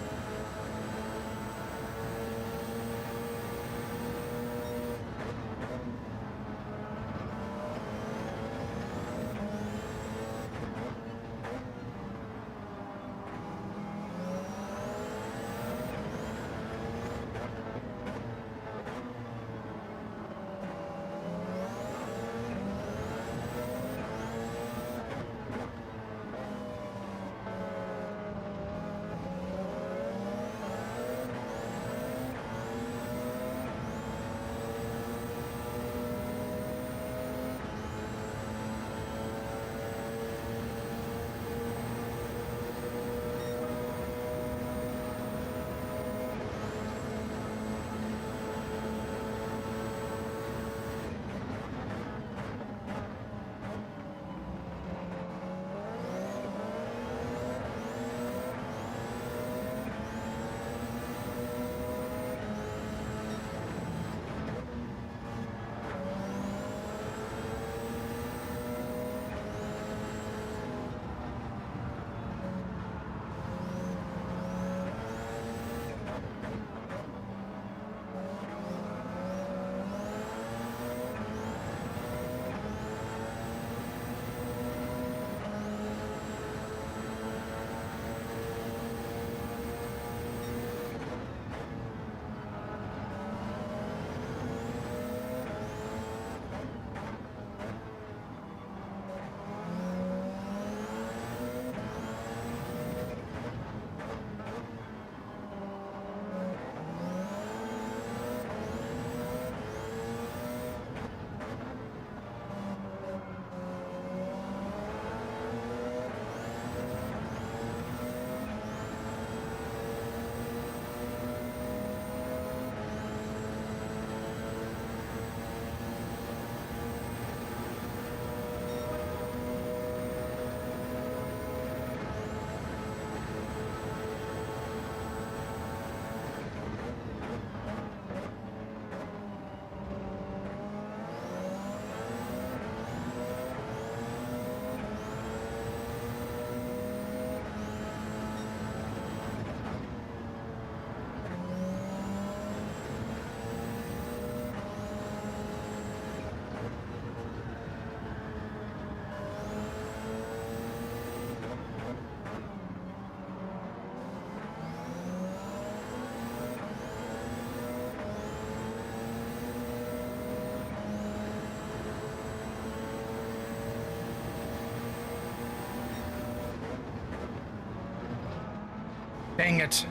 Dang it.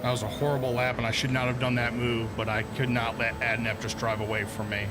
That was a horrible lap, and I should not have done that move, but I could not let Adnap just drive away from me.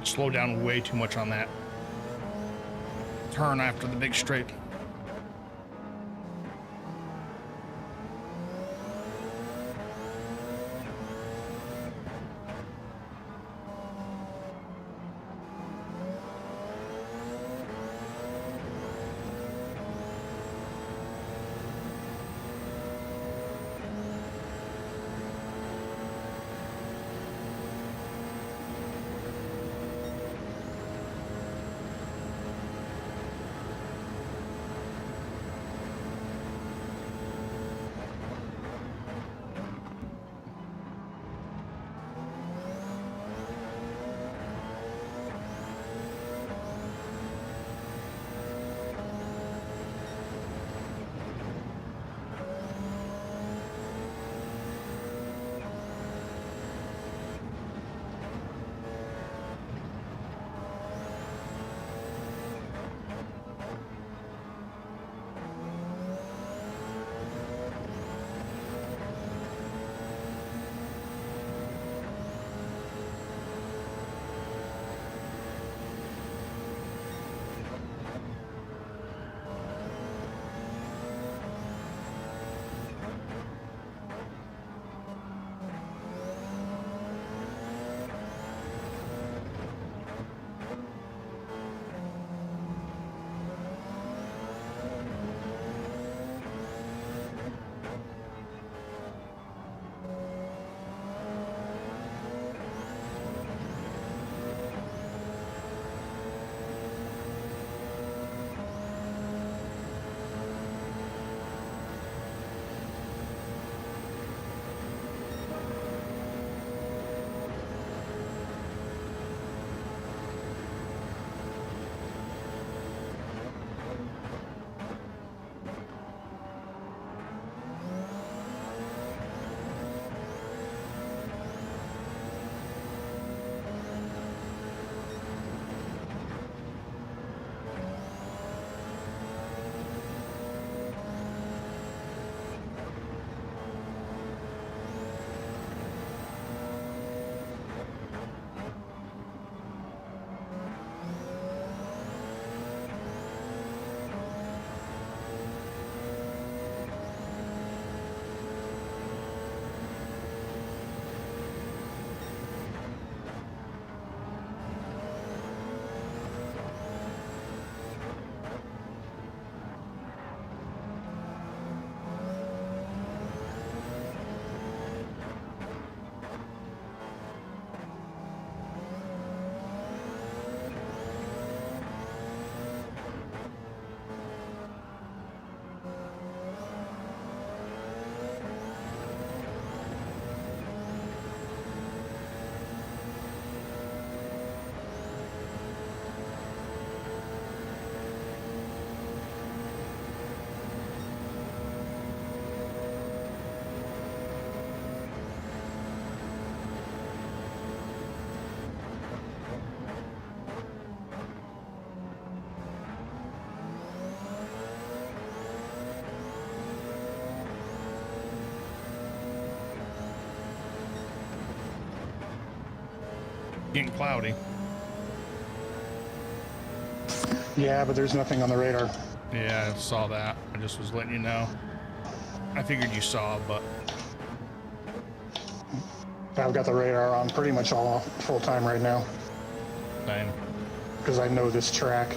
Slow down way too much on that turn after the big straight. Getting cloudy. Yeah, but there's nothing on the radar. Yeah, I saw that. I just was letting you know. I figured you saw, but I've got the radar on pretty much all full time right now same. because I know this track.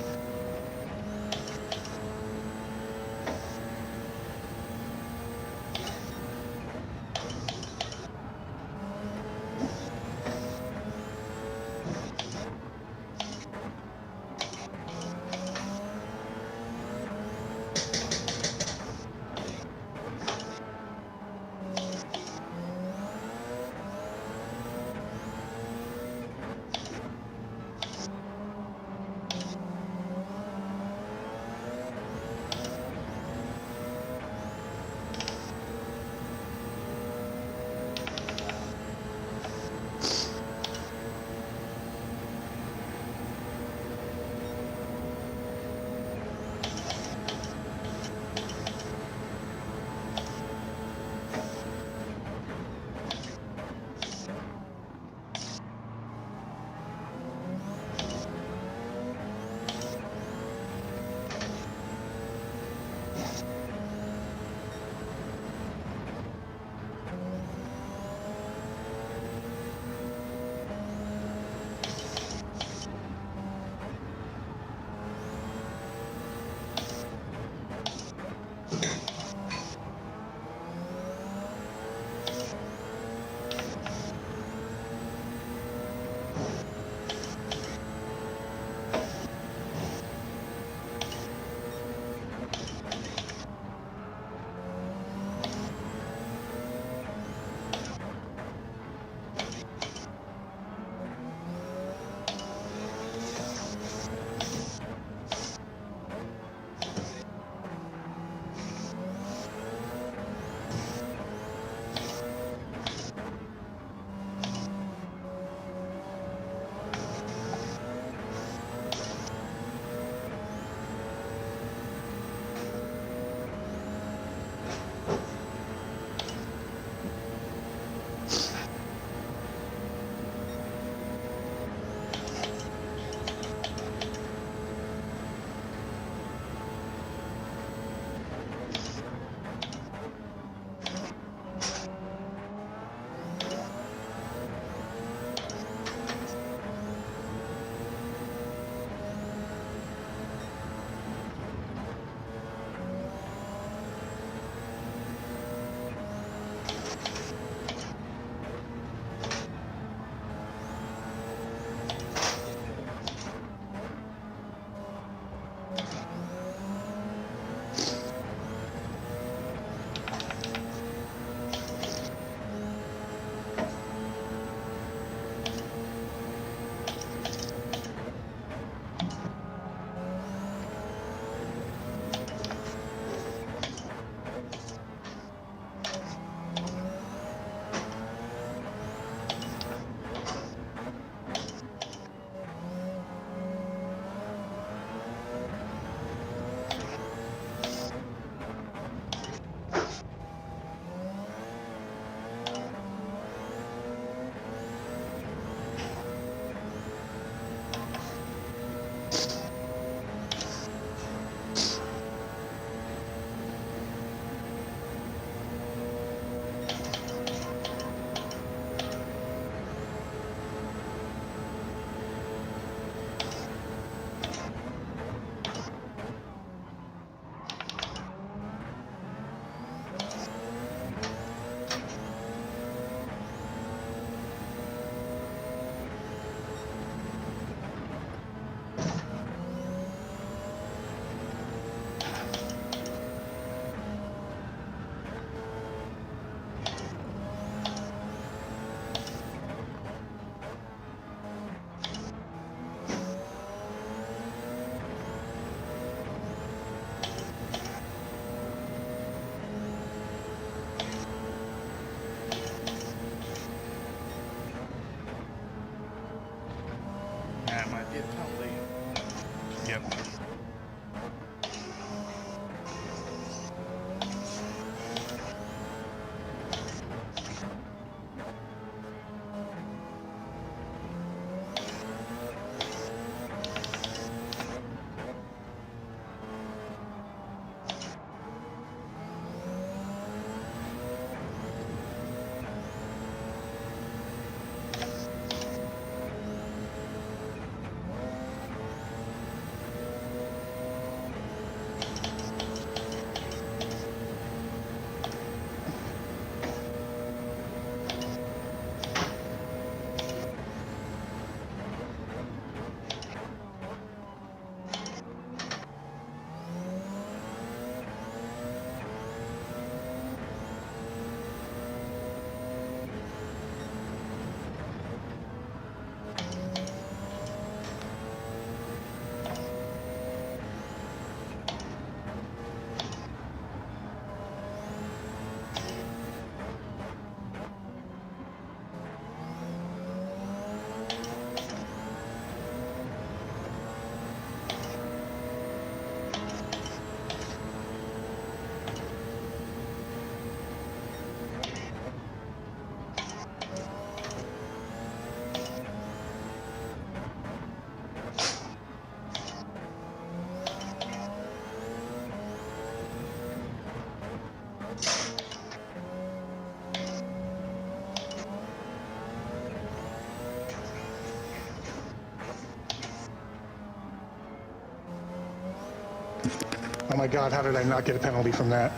Oh my God, how did I not get a penalty from that?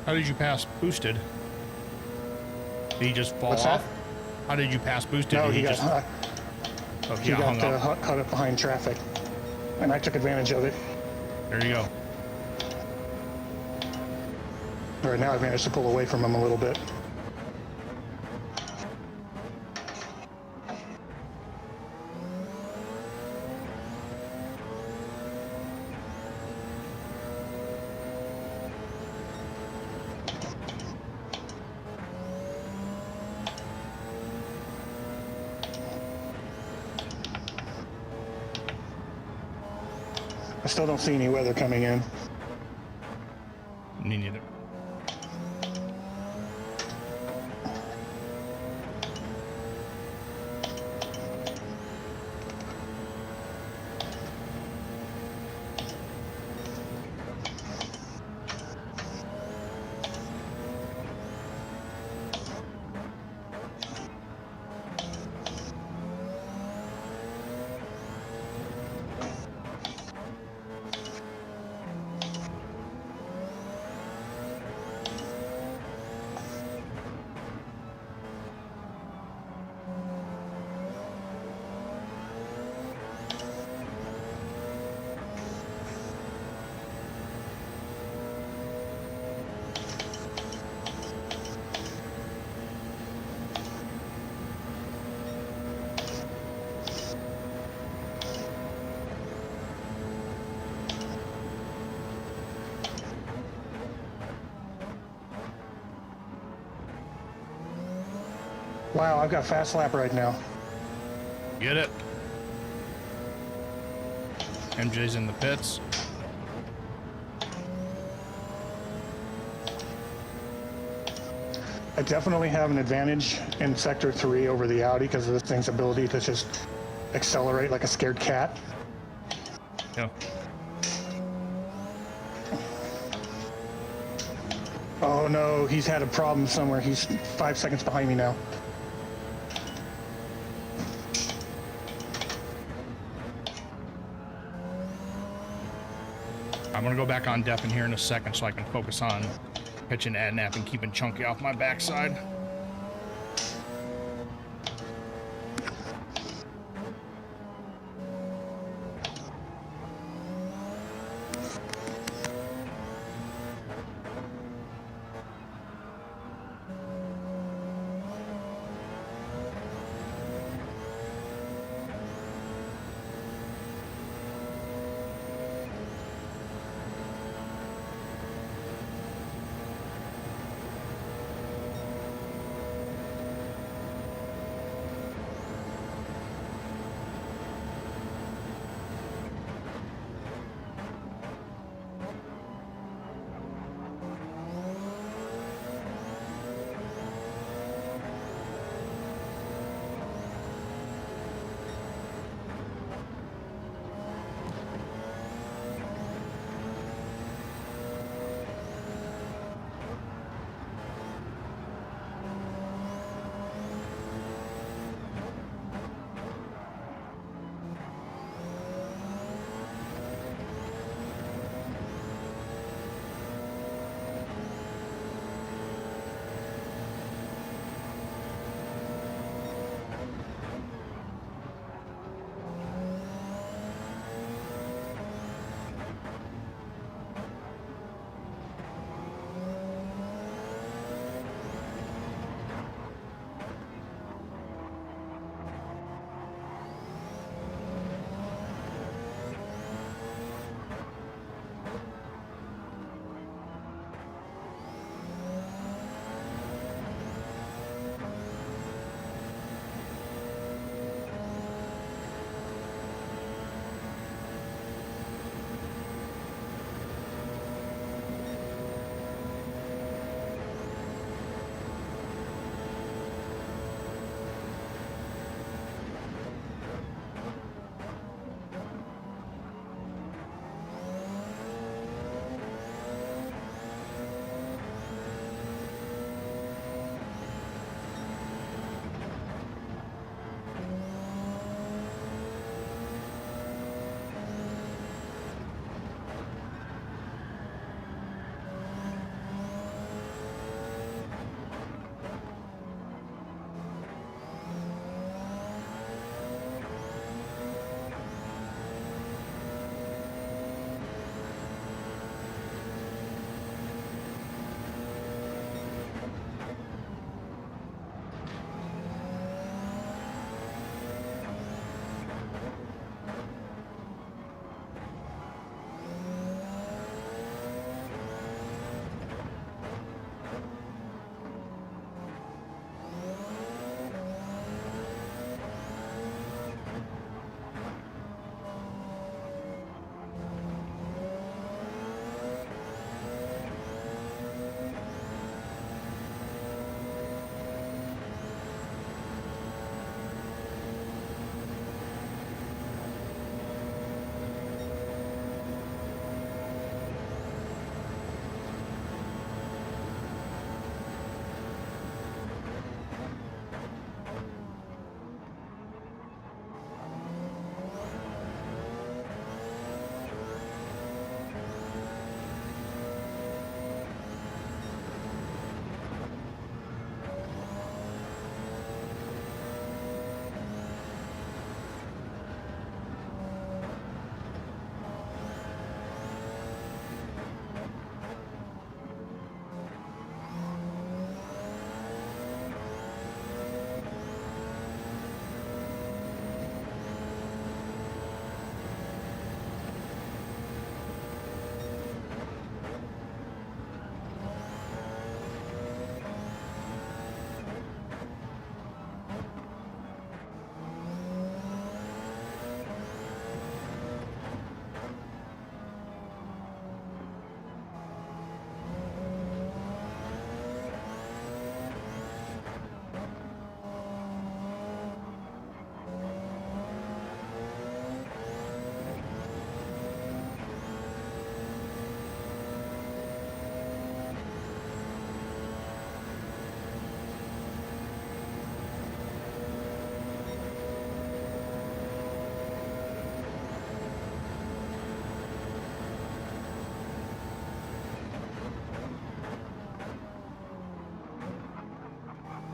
How did you pass boosted? Did he just fall What's off? that? How did you pass boosted? No, Did he got just... hung Oh, he got hung up. caught up behind traffic, and I took advantage of it. There you go. All right, now I've managed to pull away from him a little bit. I still don't see any weather coming in. Me neither. Wow, I've got fast lap right now. Get it. MJ's in the pits. I definitely have an advantage in Sector 3 over the Audi because of this thing's ability to just accelerate like a scared cat. Yeah. Oh no, he's had a problem somewhere. He's 5 seconds behind me now. I'm gonna go back on def in here in a second so I can focus on pitching Adnap and keeping Chunky off my backside.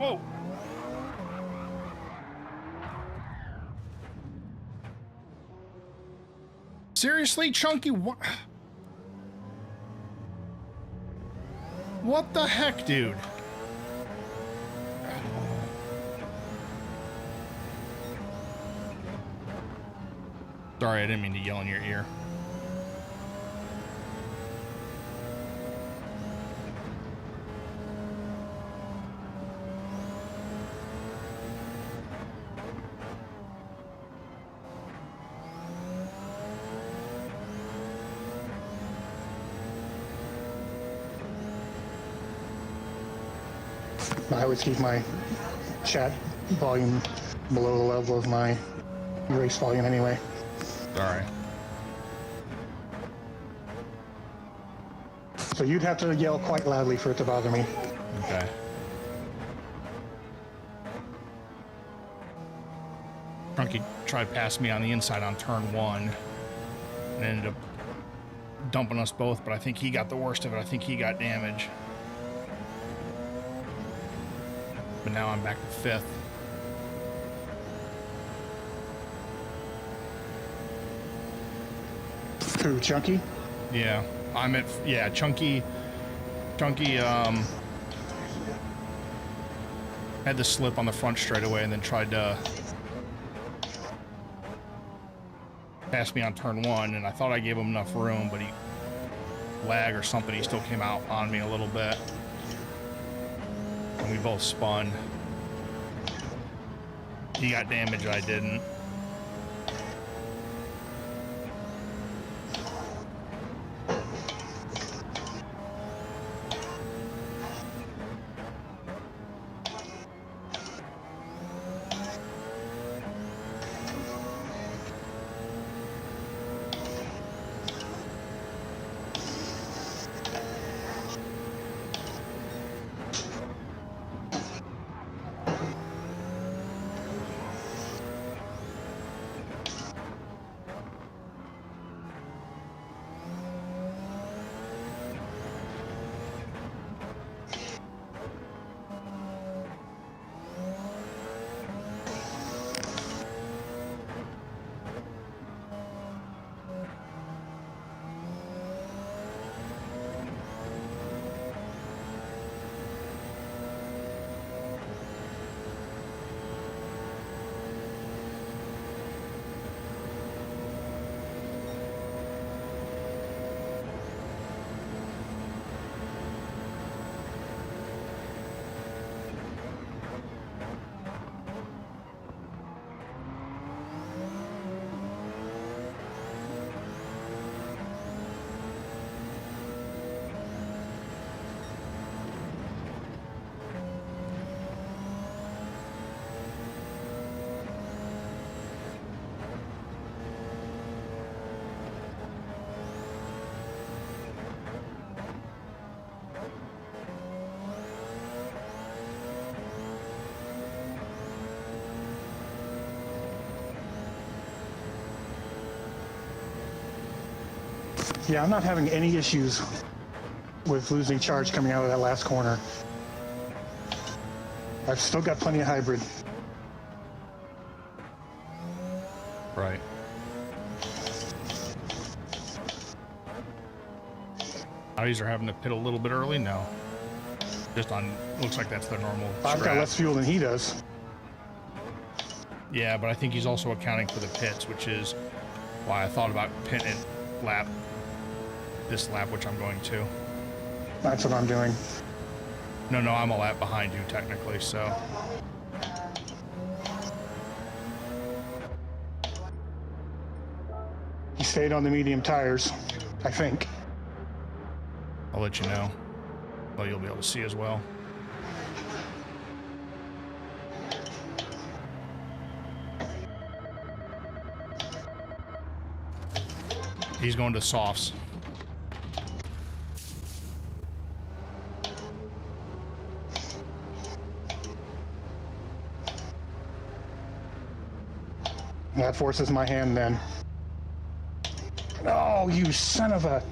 Whoa. Seriously, Chunky, what? What the heck, dude? Sorry, I didn't mean to yell in your ear. I always keep my chat volume below the level of my race volume anyway. Sorry. So you'd have to yell quite loudly for it to bother me. Okay. Chunky tried to pass me on the inside on turn 1 and ended up dumping us both, but I think he got the worst of it. I think he got damage. But now I'm back to 5th. Who, Chunky? Yeah, I'm at, yeah, Chunky, had the slip on the front straightaway and then tried to pass me on turn 1, and I thought I gave him enough room, but he lag or something, he still came out on me a little bit. And we both spun. He got damage, I didn't. Yeah, I'm not having any issues with losing charge coming out of that last corner. I've still got plenty of hybrid. Right. Audis are having to pit a little bit early? No. Just on, looks like that's their normal I've got strat. less fuel than he does. Yeah, but I think he's also accounting for the pits, which is why I thought about pitting this lap, which I'm going to. That's what I'm doing. No, I'm a lap behind you technically, so. He stayed on the medium tires, I think. I'll let you know. Well, you'll be able to see as well. He's going to softs. That forces my hand then. Oh, you son of a...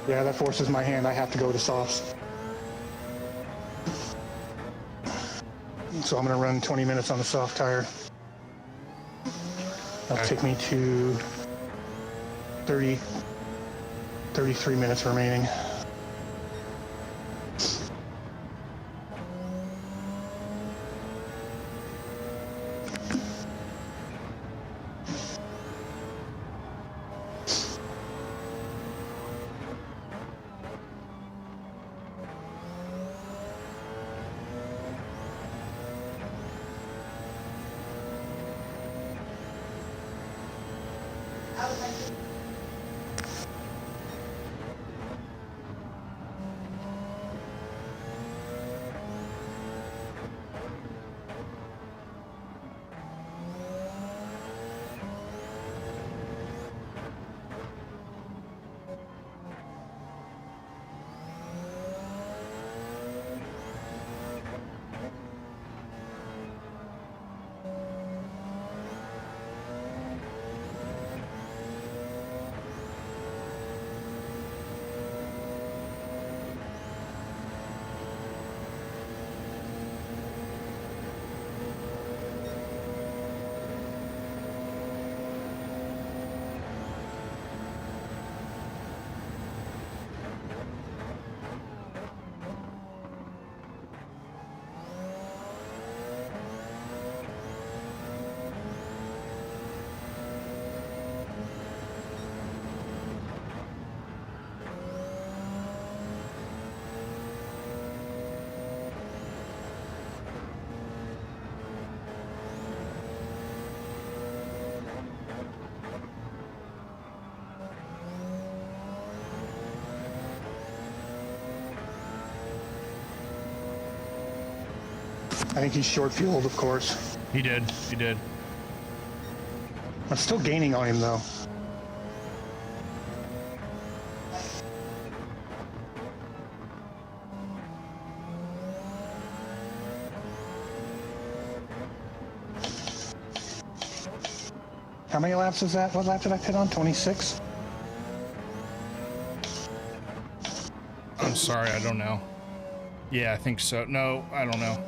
Yeah, that forces my hand. I have to go to softs. So I'm going to run 20 minutes on the soft tire. That'll take me to 33 minutes remaining. I think he's short fueled, of course. He did. He did. I'm still gaining on him, though. How many laps is that? What lap did I pit on? 26? I'm sorry, I don't know. Yeah, I think so. No, I don't know.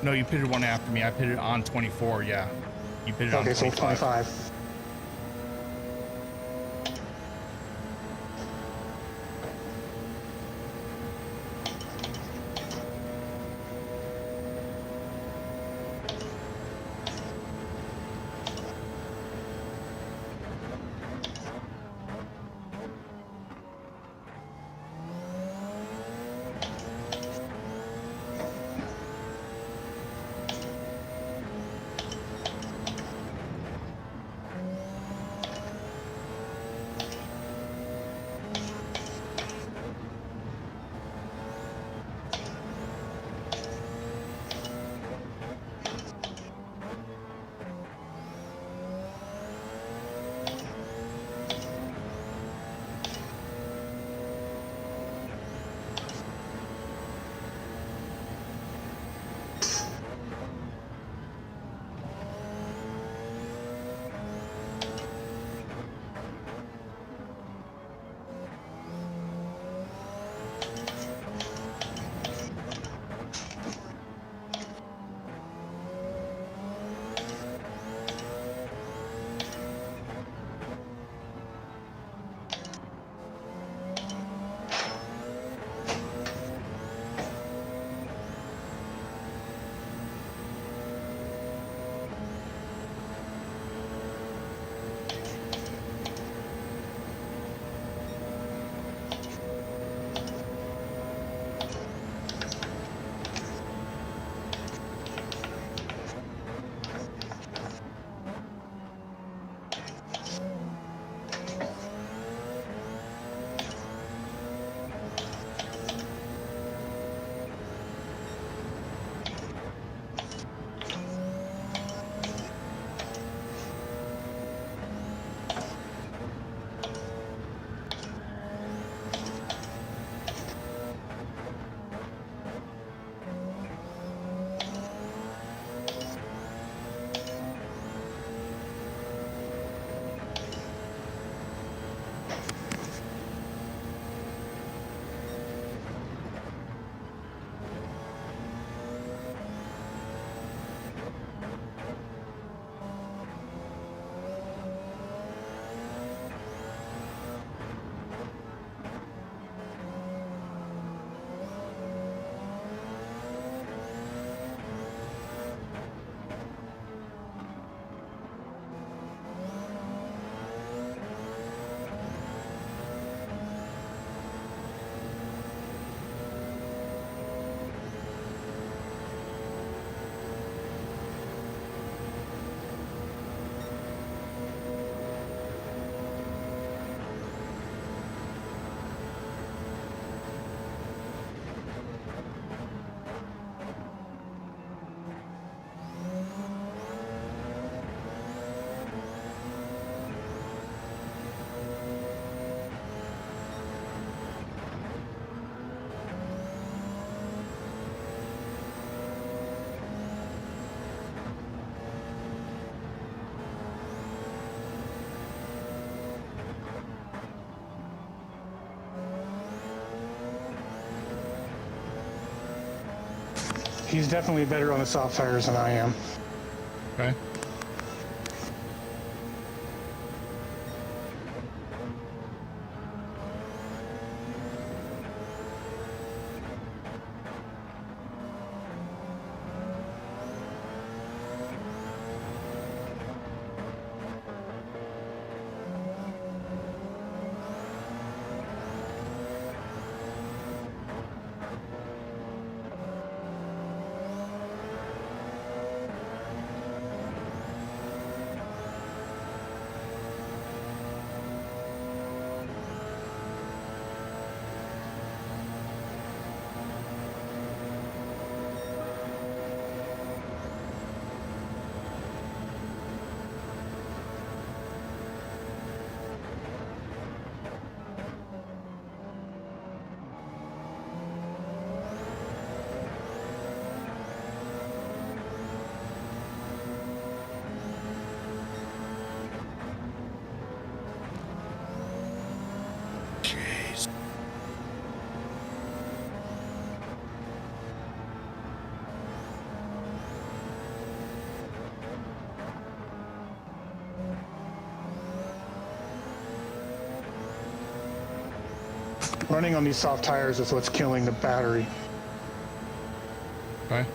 No, you pitted one after me. I pitted on 24, yeah. You pitted on 25. Okay, so 25. He's definitely better on the soft tires than I am. Okay. Jeez. Running on these soft tires is what's killing the battery. Okay.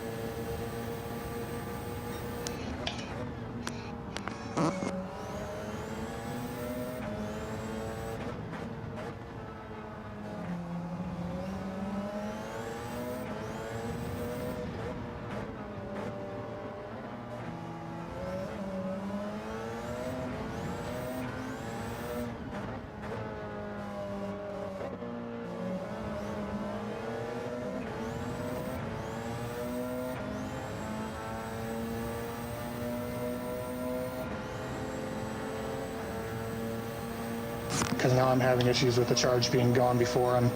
Because now I'm having issues with the charge being gone before I'm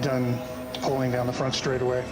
done pulling down the front straightaway.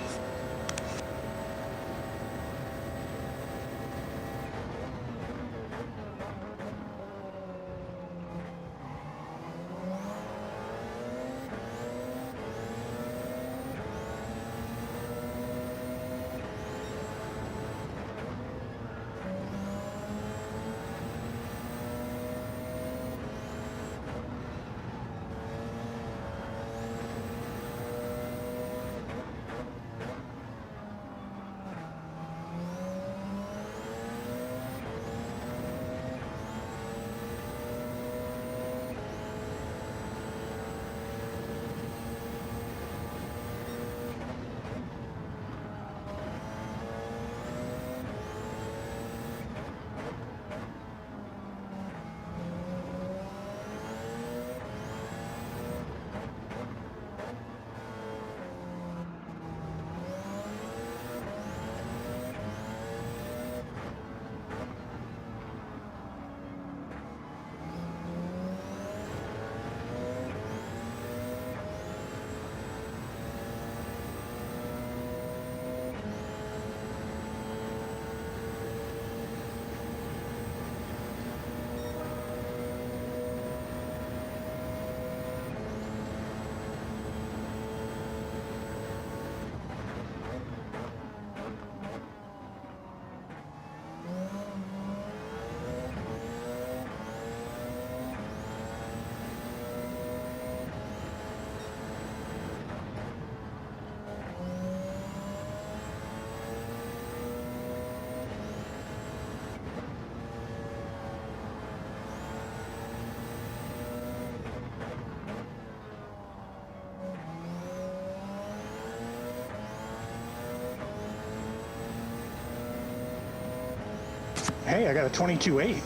Hey, I got a 22.8.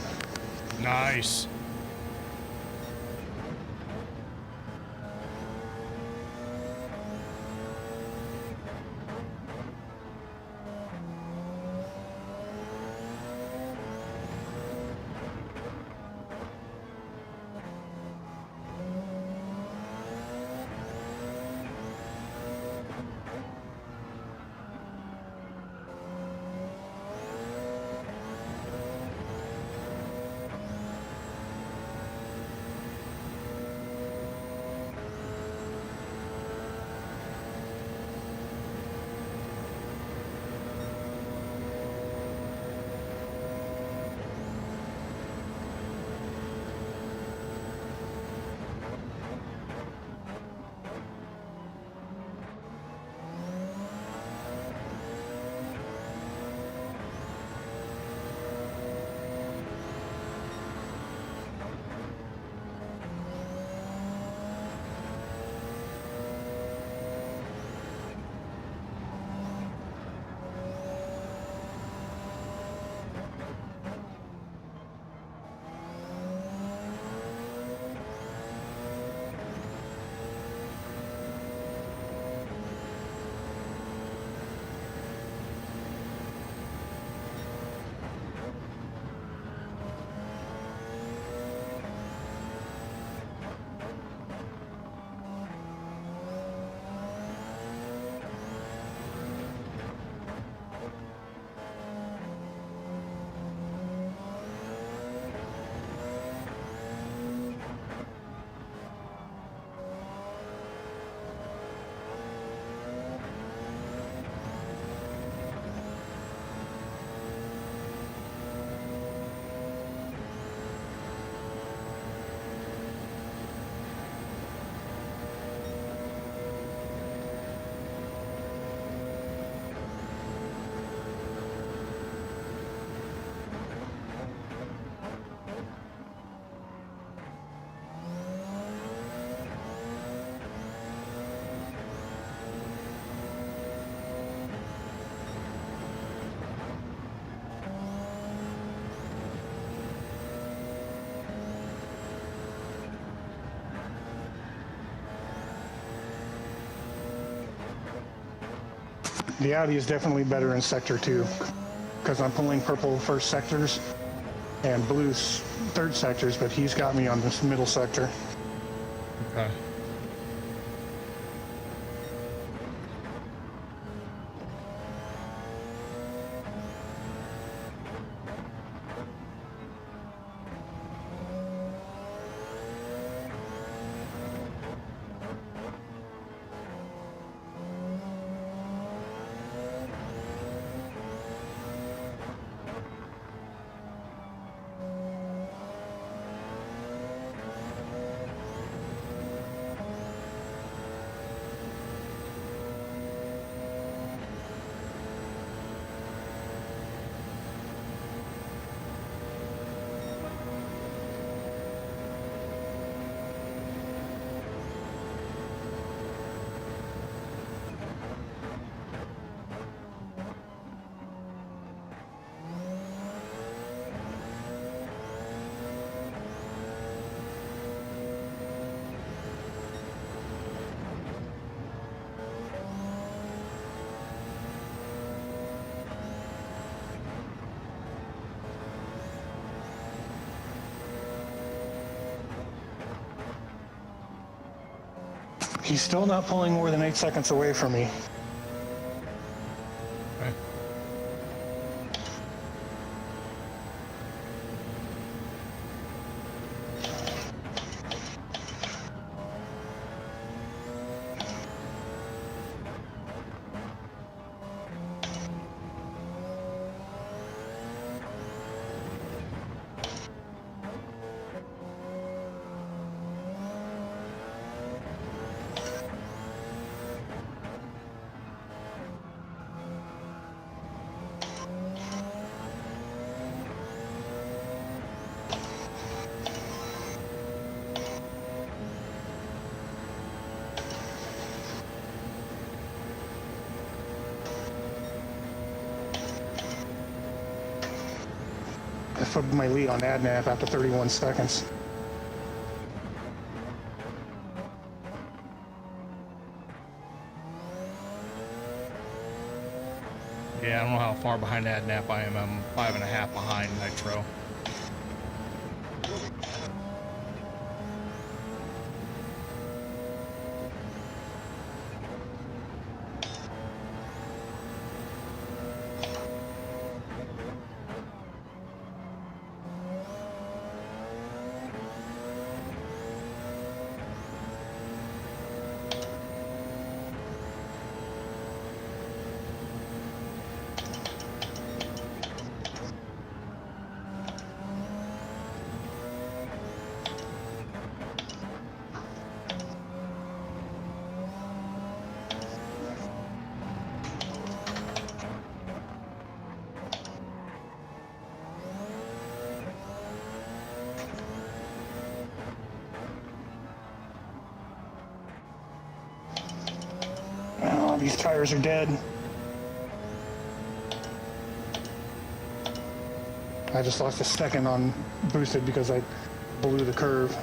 Nice. The Audi is definitely better in sector 2 because I'm pulling purple first sectors and blue third sectors, but he's got me on this middle sector. Okay. He's still not pulling more than 8 seconds away from me. Okay. I flipped my lead on Adnap after 31 seconds. Yeah, I don't know how far behind Adnap I am. I'm 5.5 behind Nitro. Oh, these tires are dead. I just lost a second on boosted because I blew the curve.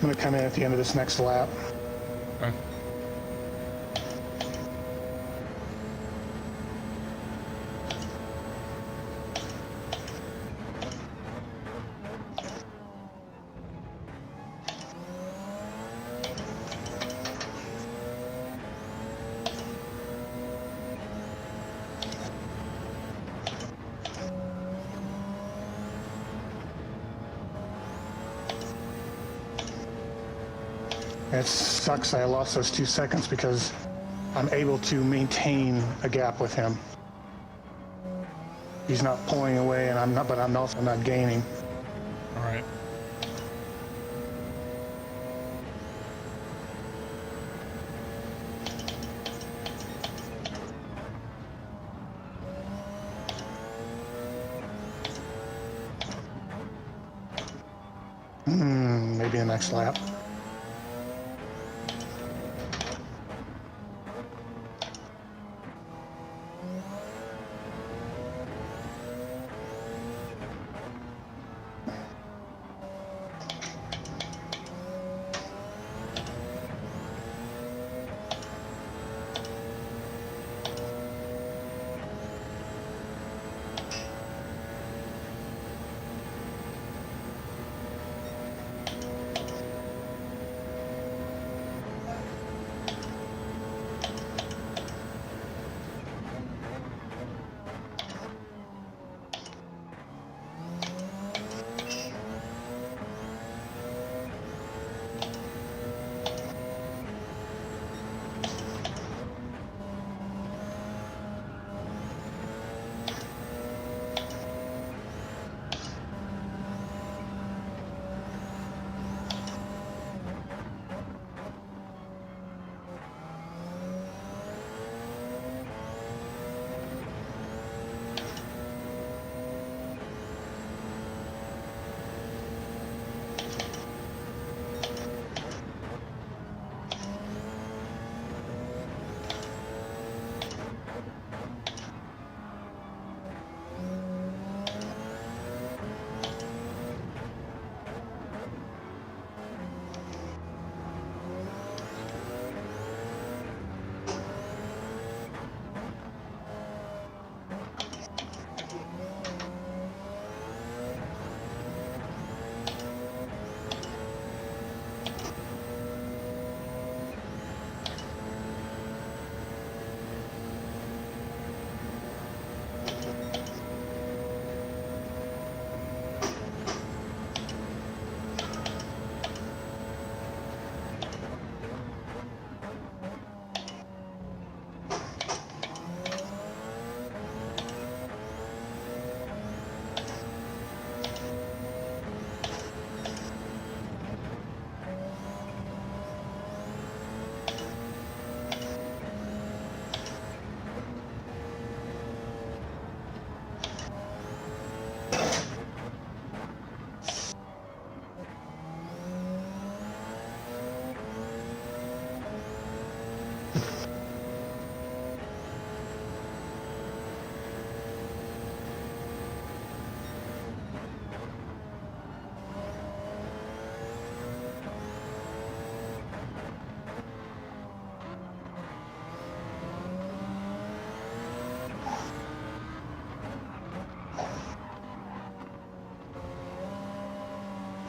I'm going to come in at the end of this next lap. Okay. It sucks I lost those 2 seconds because I'm able to maintain a gap with him. He's not pulling away, and I'm not, but I'm also not gaining. All right. Maybe the next lap.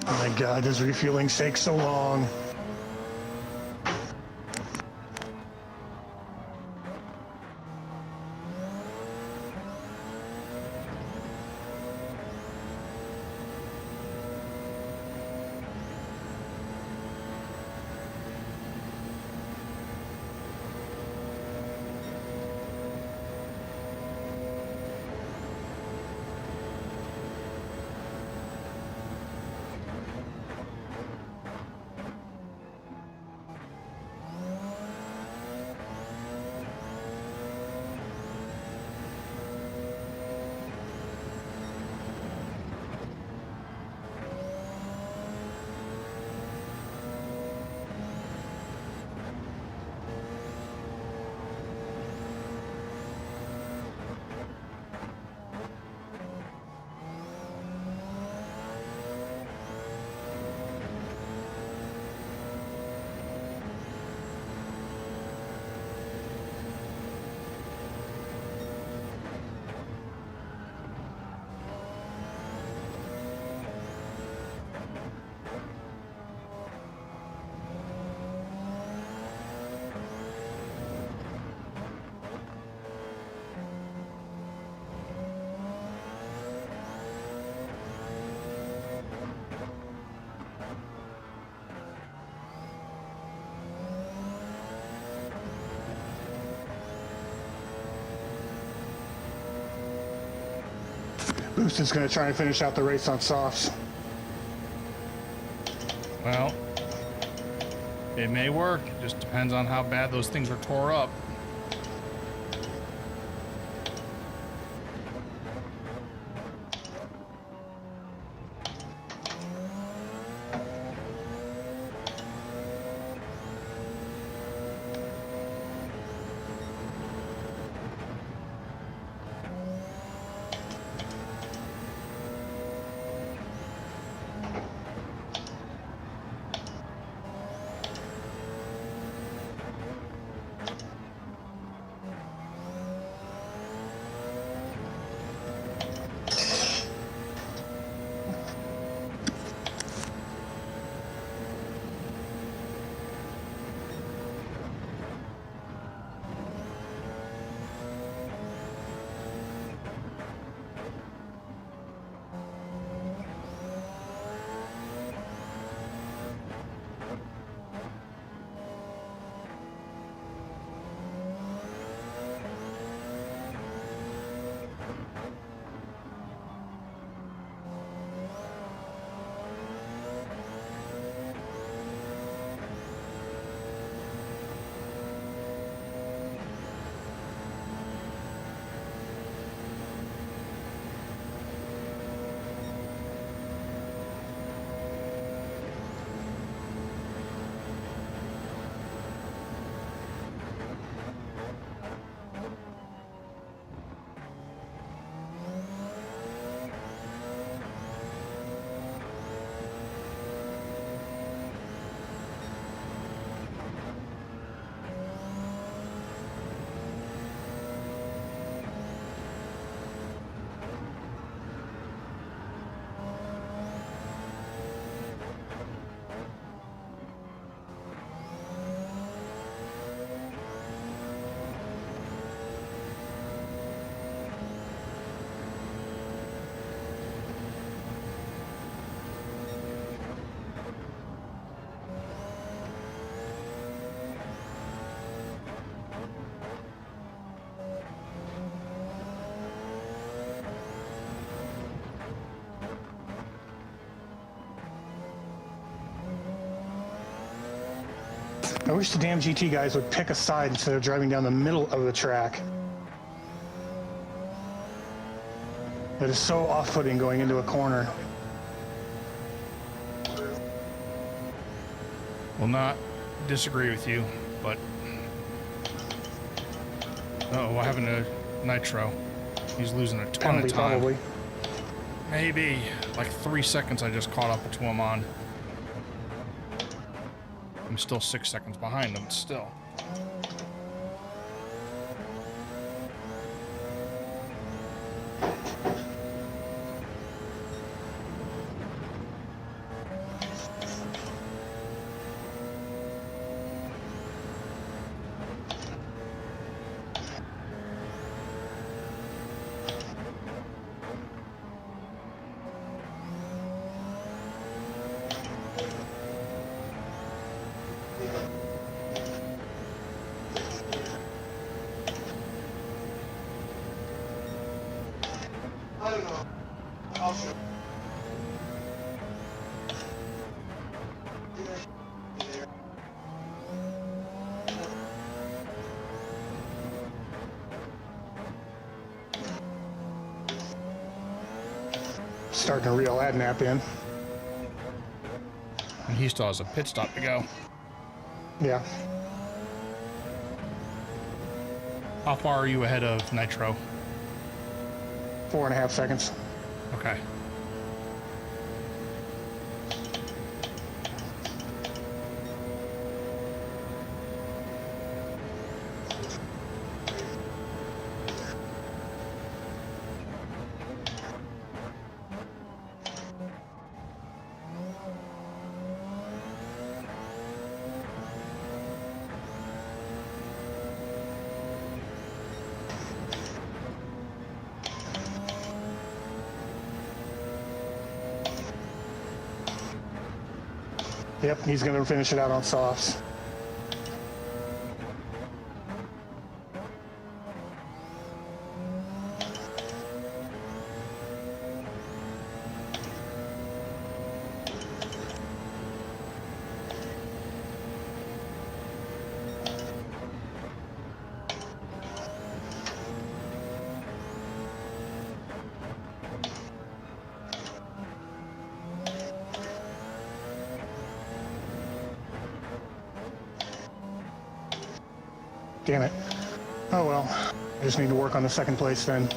Oh my God, this refueling takes so long. Booston's going to try and finish out the race on softs. Well, it may work. It just depends on how bad those things are tore up. I wish the damn GT guys would pick a side instead of driving down the middle of the track. That is so off-putting going into a corner. Will not disagree with you, but... Uh-oh, what happened to Nitro? He's losing a ton Penalty, of time. probably. Maybe. Like 3 seconds I just caught up to him on. I'm still 6 seconds behind him, still. Starting to reel Adnap in. And he still has a pit stop to go. Yeah. How far are you ahead of Nitro? 4.5 seconds. Okay. Yep, he's going to finish it out on softs. Damn it. Oh well. I just need to work on the second place then.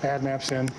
Adnap's in.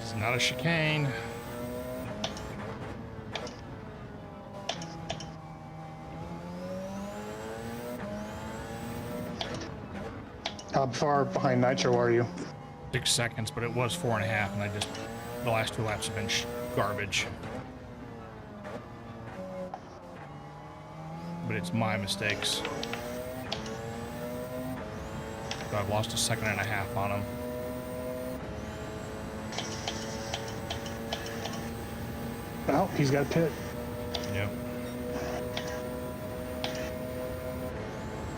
It's not a chicane. How far behind Nitro are you? 6 seconds, but it was 4.5, and the last 2 laps have been garbage. But it's my mistakes. So I've lost 1.5 seconds on him. Oh, he's got a pit. Yep.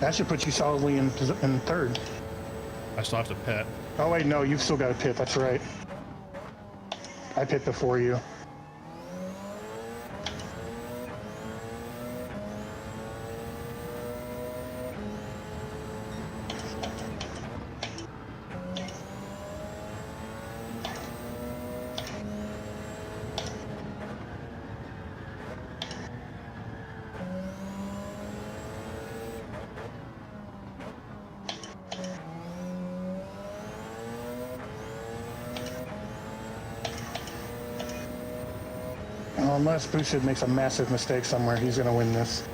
That should put you solidly in third. I still have to pit. Oh wait, no, you've still got a pit. That's right. I pit before you. Unless Boosted makes a massive mistake somewhere, he's going to win this.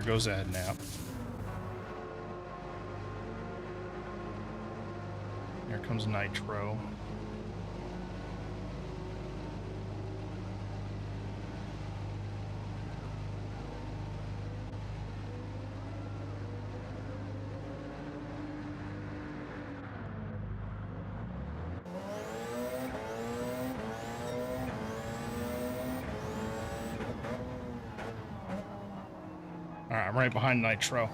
goes Adnap. Here comes Nitro. Alright, I'm right behind Nitro.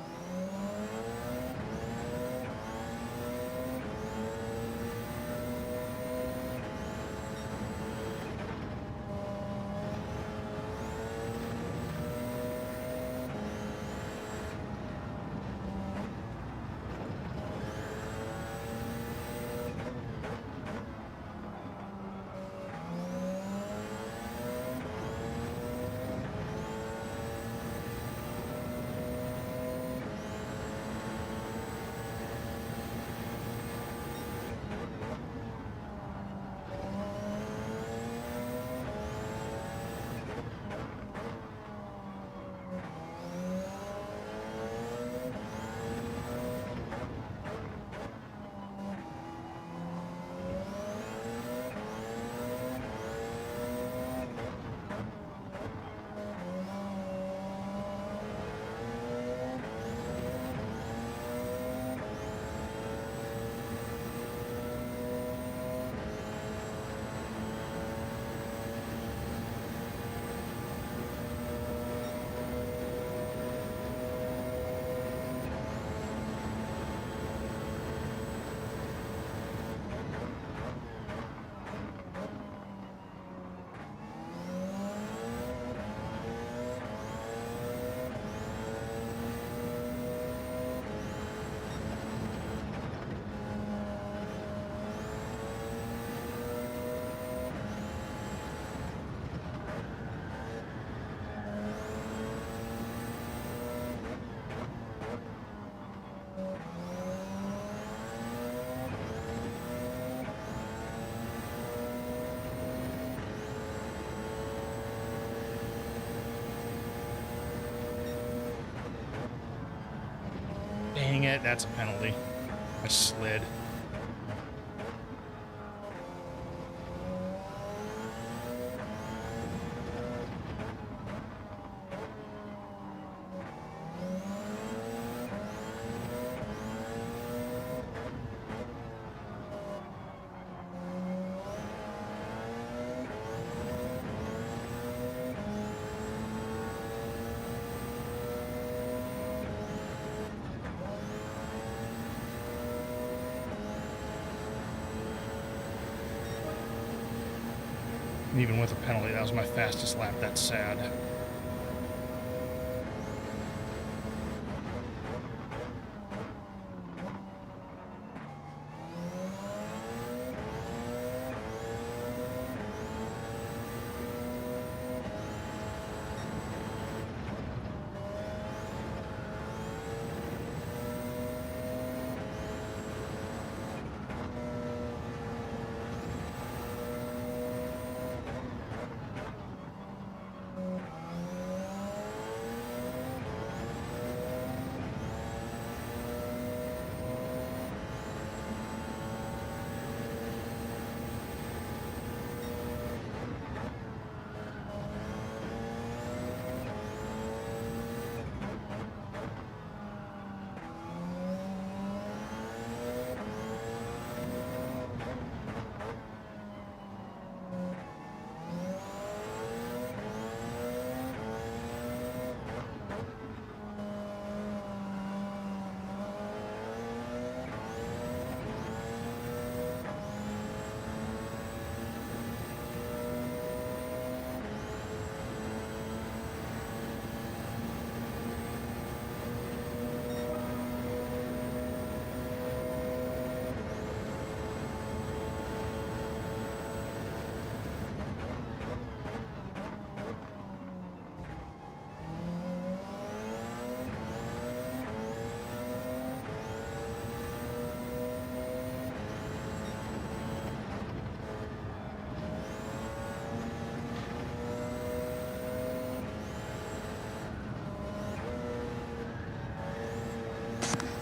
Dang it, that's a penalty. I slid. And even with a penalty, that was my fastest lap. That's sad.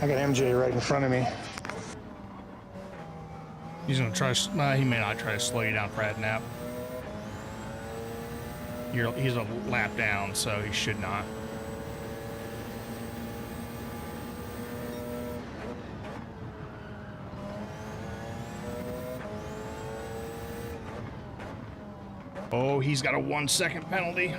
I got MJ right in front of me. He's gonna try. He may not try to slow you down for Adnap. He's a lap down, so he should not. Oh, he's got a 1 second penalty.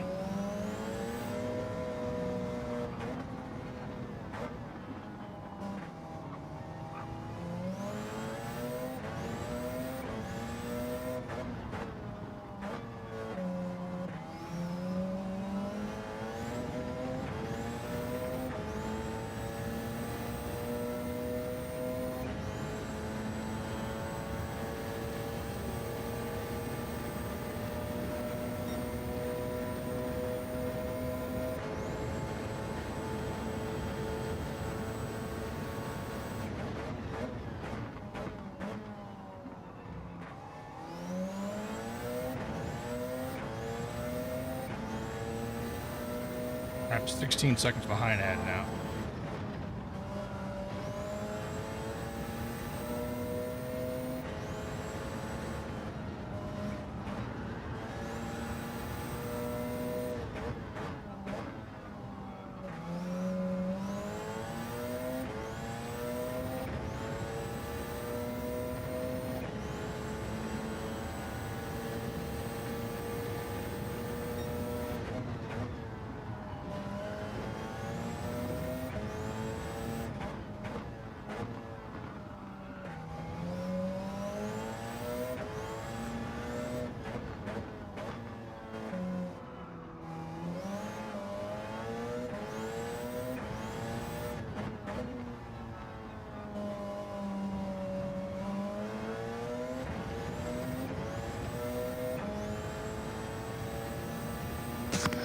I'm 16 seconds behind Adnap.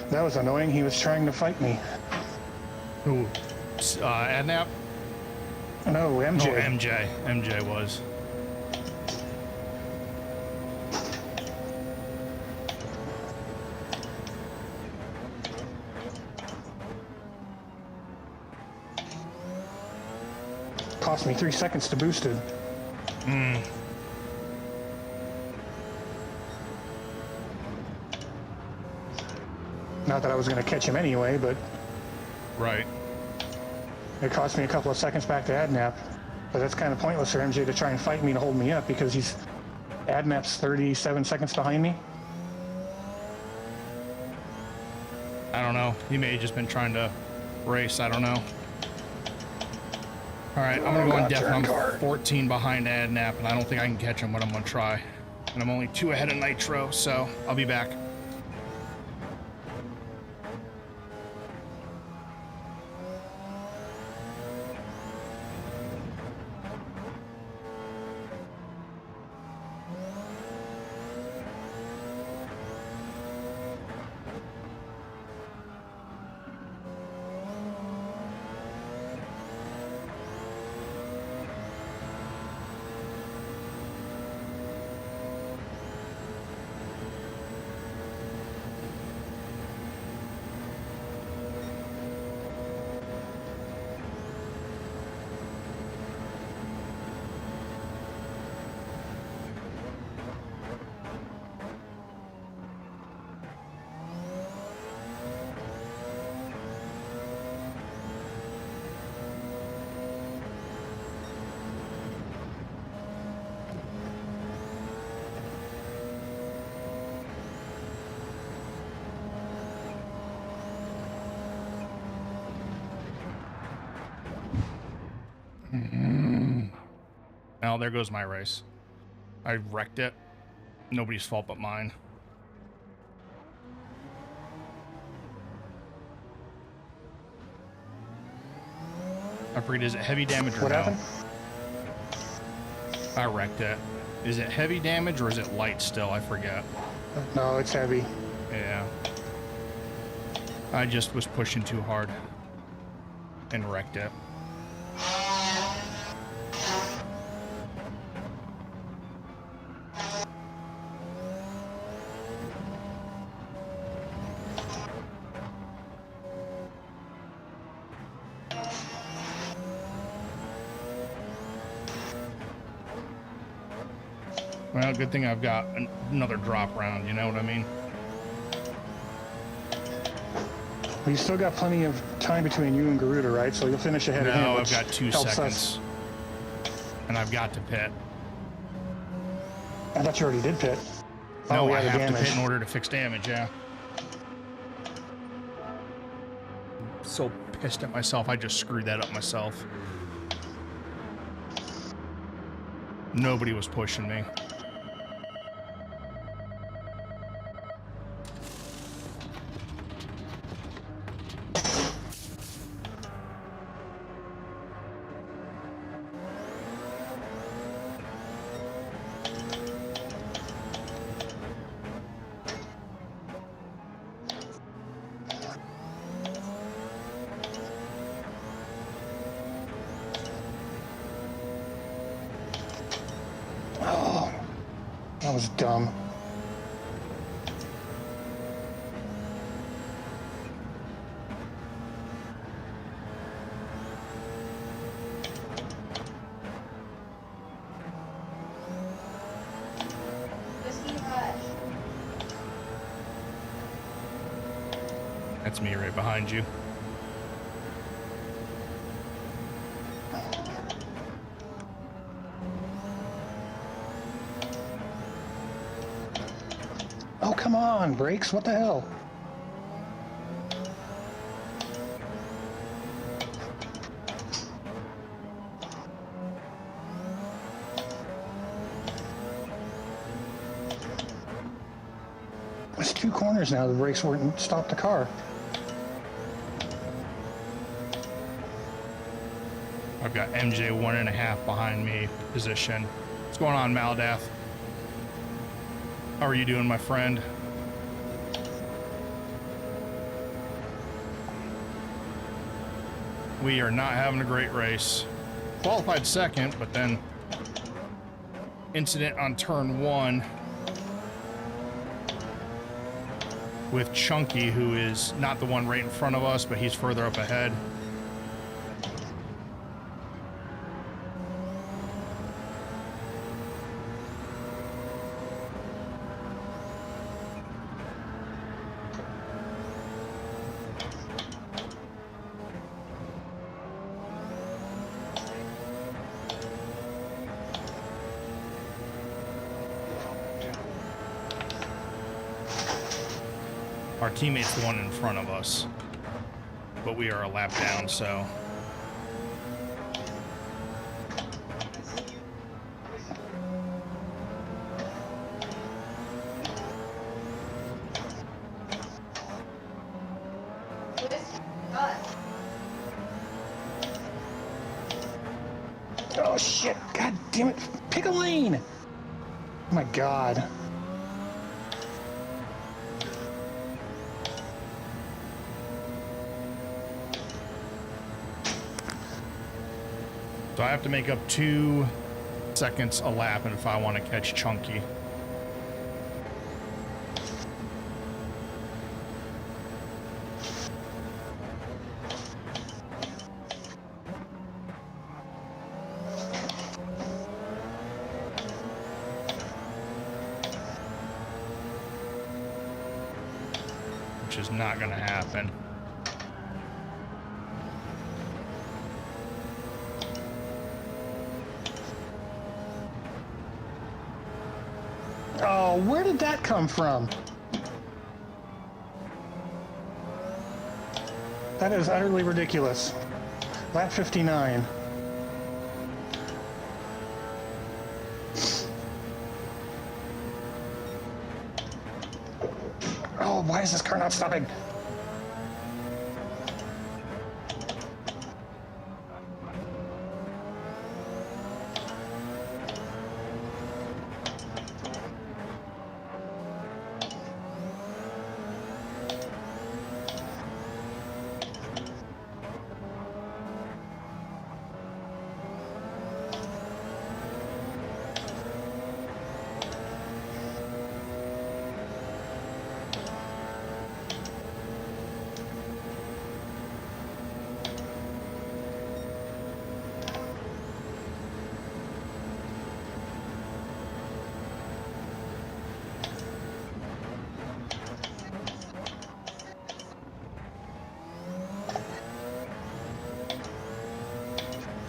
That was annoying. He was trying to fight me. Who? Adnap? No, MJ. Oh, MJ. MJ was. Cost me 3 seconds to boost it. Not that I was going to catch him anyway, but Right. it cost me a couple of seconds back to Adnap. But that's kind of pointless for MJ to try and fight me to hold me up because Adnap's 37 seconds behind me. I don't know. He may have just been trying to race. I don't know. All right, I'm gonna go on def. I'm 14 behind Adnap, and I don't think I can catch him, but I'm gonna try. And I'm only 2 ahead of Nitro, so I'll be back. Now there goes my race. I wrecked it. Nobody's fault but mine. I forget, is it heavy damage or What no? happened? I wrecked it. Is it heavy damage or is it light still? I forget. No, it's heavy. Yeah. I just was pushing too hard and wrecked it. Well, good thing I've got another drop round, you know what I mean? Well, you still got plenty of time between you and Garuda, right? So you'll finish ahead of him. No, I've which got 2 helps seconds. us. And I've got to pit. I thought you already did pit. No, we I had the have to damage. pit in order to fix damage, yeah. So pissed at myself, I just screwed that up myself. Nobody was pushing me. Oh, that was dumb. Whiskey Rush. That's me right behind you. Oh, come on, brakes. What the hell? It's 2 corners now. The brakes wouldn't stop the car. I've got MJ 1.5 behind me, position. What's going on, Maldath? How are you doing, my friend? We are not having a great race. Qualified second, but then incident on turn 1 with Chunky, who is not the one right in front of us, but he's further up ahead. Our teammate's the one in front of us, but we are a lap down, so. Whiskey Rush. Oh, shit. God damn it. Pick a lane. Oh, my God. So I have to make up 2 seconds a lap, and if I want to catch Chunky. Which is not going to happen. Oh, where did that come from? That is utterly ridiculous. Lap 59. Oh, why is this car not stopping?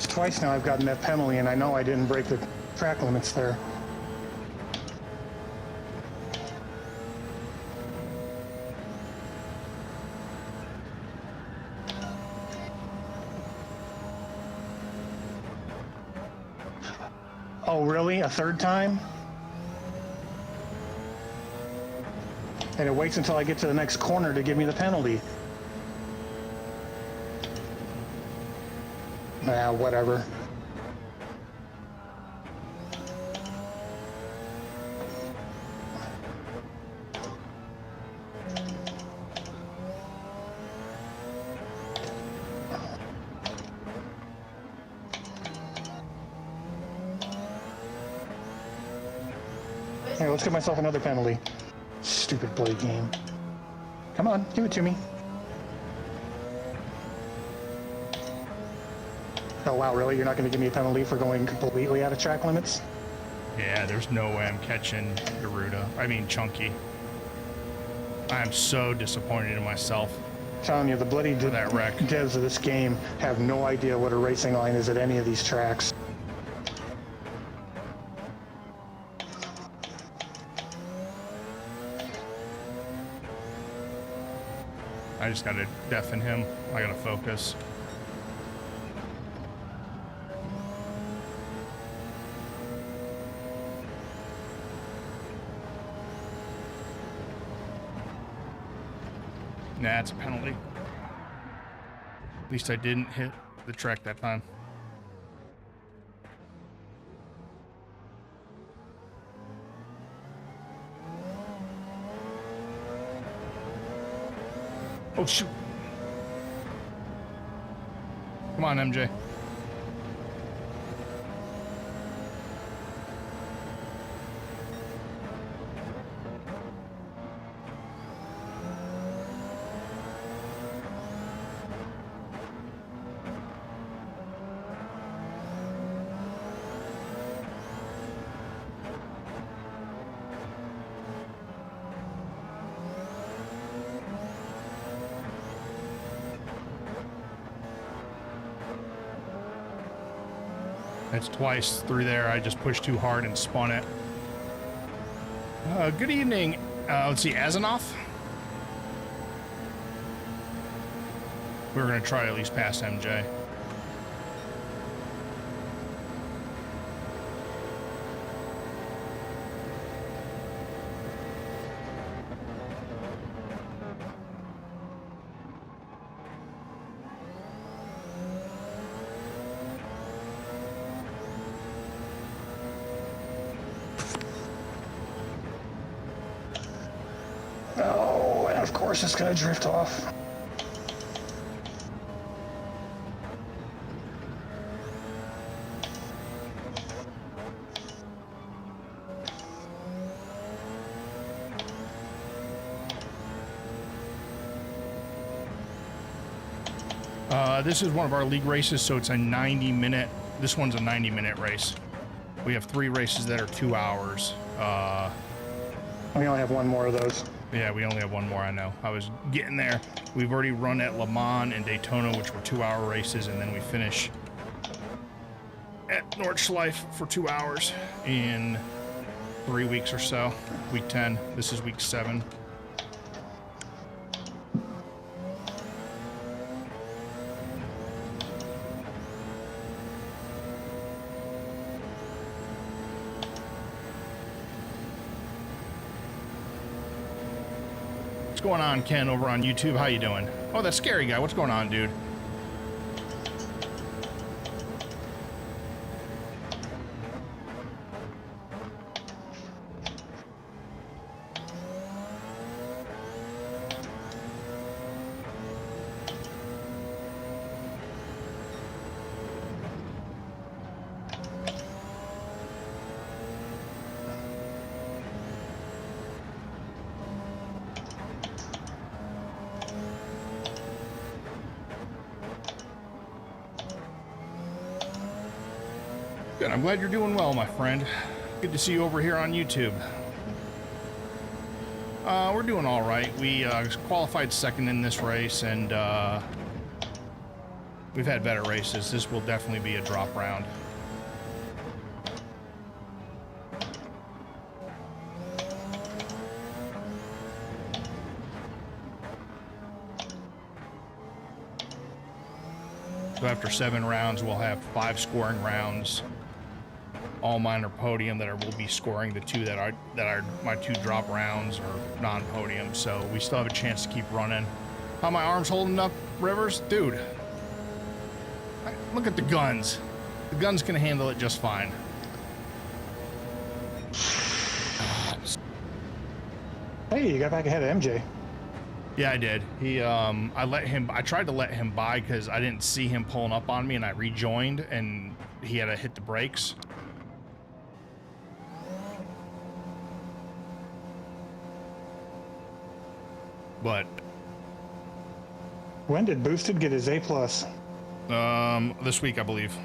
twice now I've gotten that penalty, and I know I didn't break the track limits there. Oh, really? A third time? And it waits until I get to the next corner to give me the penalty. Nah, whatever. Here, let's give myself another penalty. Stupid bloody game. Come on, give it to me. Oh wow, really? You're not going to give me a penalty for going completely out of track limits? Yeah, there's no way I'm catching Chunky. I'm so disappointed in myself. I'm telling you, the bloody that wreck. devs of this game have no idea what a racing line is at any of these tracks. I just gotta deafen him. I gotta focus. Nah, it's a penalty. At least I didn't hit the track that time. Oh, shoot. Come on, MJ. It's twice through there. I just pushed too hard and spun it. Good evening. Let's see, Azanoff. We're going to try to at least pass MJ. Oh, and of course it's gonna drift off. This is one of our league races, so it's a 90-minute. This one's a 90-minute race. We have 3 races that are 2 hours. We only have one more of those. Yeah, we only have one more, I know. I was getting there. We've already run at Le Mans and Daytona, which were 2-hour races, and then we finish at Nordschleife for 2 hours in 3 weeks or so. Week 10. This is week 7. What's going on, Ken, over on YouTube? How you doing? Oh, that scary guy. What's going on, dude? Good. I'm glad you're doing well, my friend. Good to see you over here on YouTube. We're doing all right. We qualified second in this race, and We've had better races. This will definitely be a drop round. So after 7 rounds, we'll have 5 scoring rounds. All mine are podium will be scoring the 2 that are my 2 drop rounds or non-podium. So we still have a chance to keep running. How my arms holding up, Rivers? Dude, look at the guns. The guns can handle it just fine. Hey, you got back ahead of MJ. Yeah, I did. I tried to let him by because I didn't see him pulling up on me, and I rejoined, and he had to hit the brakes. But When did Boosted get his A+? This week, I believe.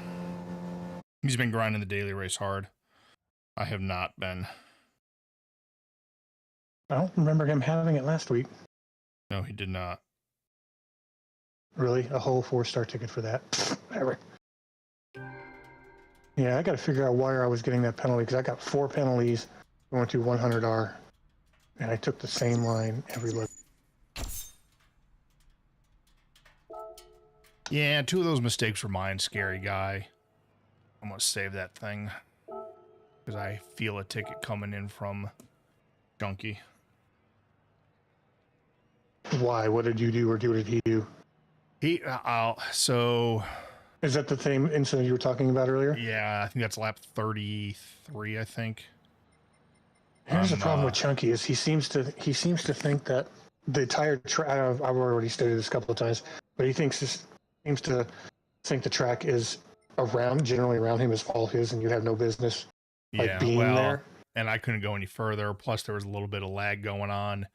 He's been grinding the daily race hard. I have not been. I don't remember him having it last week. No, he did not. Really? A whole 4-star ticket for that? Whatever. Yeah, I got to figure out why I was getting that penalty, because I got 4 penalties going to 100R, and I took the same line every look. Yeah, 2 of those mistakes were mine, scary guy. I'm going to save that thing, because I feel a ticket coming in from Junkie. Why? What did you do, or what did he do? So... Is that the same incident you were talking about earlier? Yeah, I think that's lap 33, I think. Here's the problem with Chunky is he seems to think that the entire track. I've already stated this a couple of times, but he seems to think the track is generally around him is all his, and you have no business being there. And I couldn't go any further. Plus, there was a little bit of lag going on.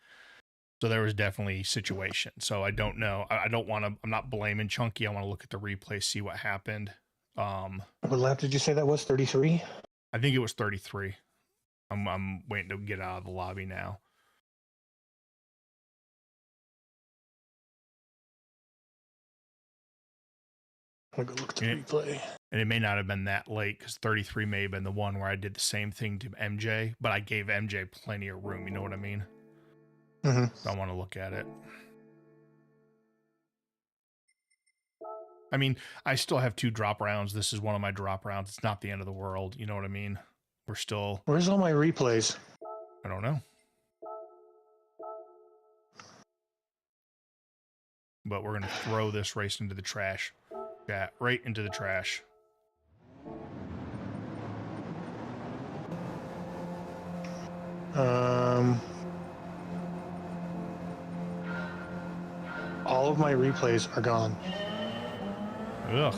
So there was definitely a situation. So I don't know. I don't want to. I'm not blaming Chunky. I want to look at the replay, see what happened. What lap did you say that was? 33? I think it was 33. I'm waiting to get out of the lobby now. I'm gonna go look at the replay. And it may not have been that late because 33 may have been the one where I did the same thing to MJ, but I gave MJ plenty of room. You know what I mean? Mm-hmm. So I want to look at it. I mean, I still have 2 drop rounds. This is one of my drop rounds. It's not the end of the world. You know what I mean? We're still... Where's all my replays? I don't know. But we're going to throw this race into the trash. Yeah, right into the trash. All of my replays are gone. Ugh.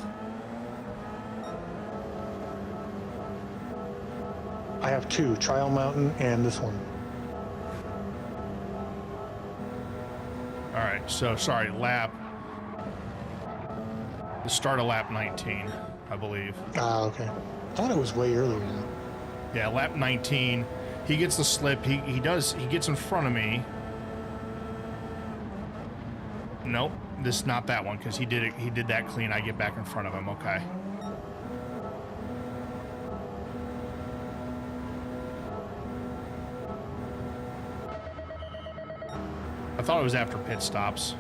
I have 2, Trial Mountain and this one. All right, so sorry, the start of lap 19, I believe. Ah, okay. I thought it was way earlier. Yeah, lap 19. He gets the slip. He gets in front of me. Nope, this is not that one because he did it. He did that clean. I get back in front of him. Okay. I thought it was after pit stops.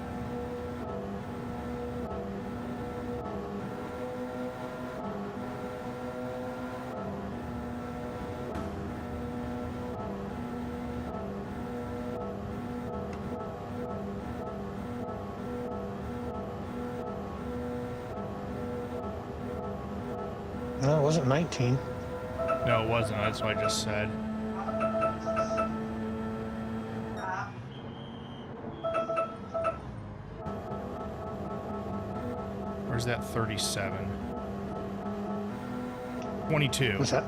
No, it wasn't 19. No, it wasn't. That's what I just said. Where's that 37? 22. What's that?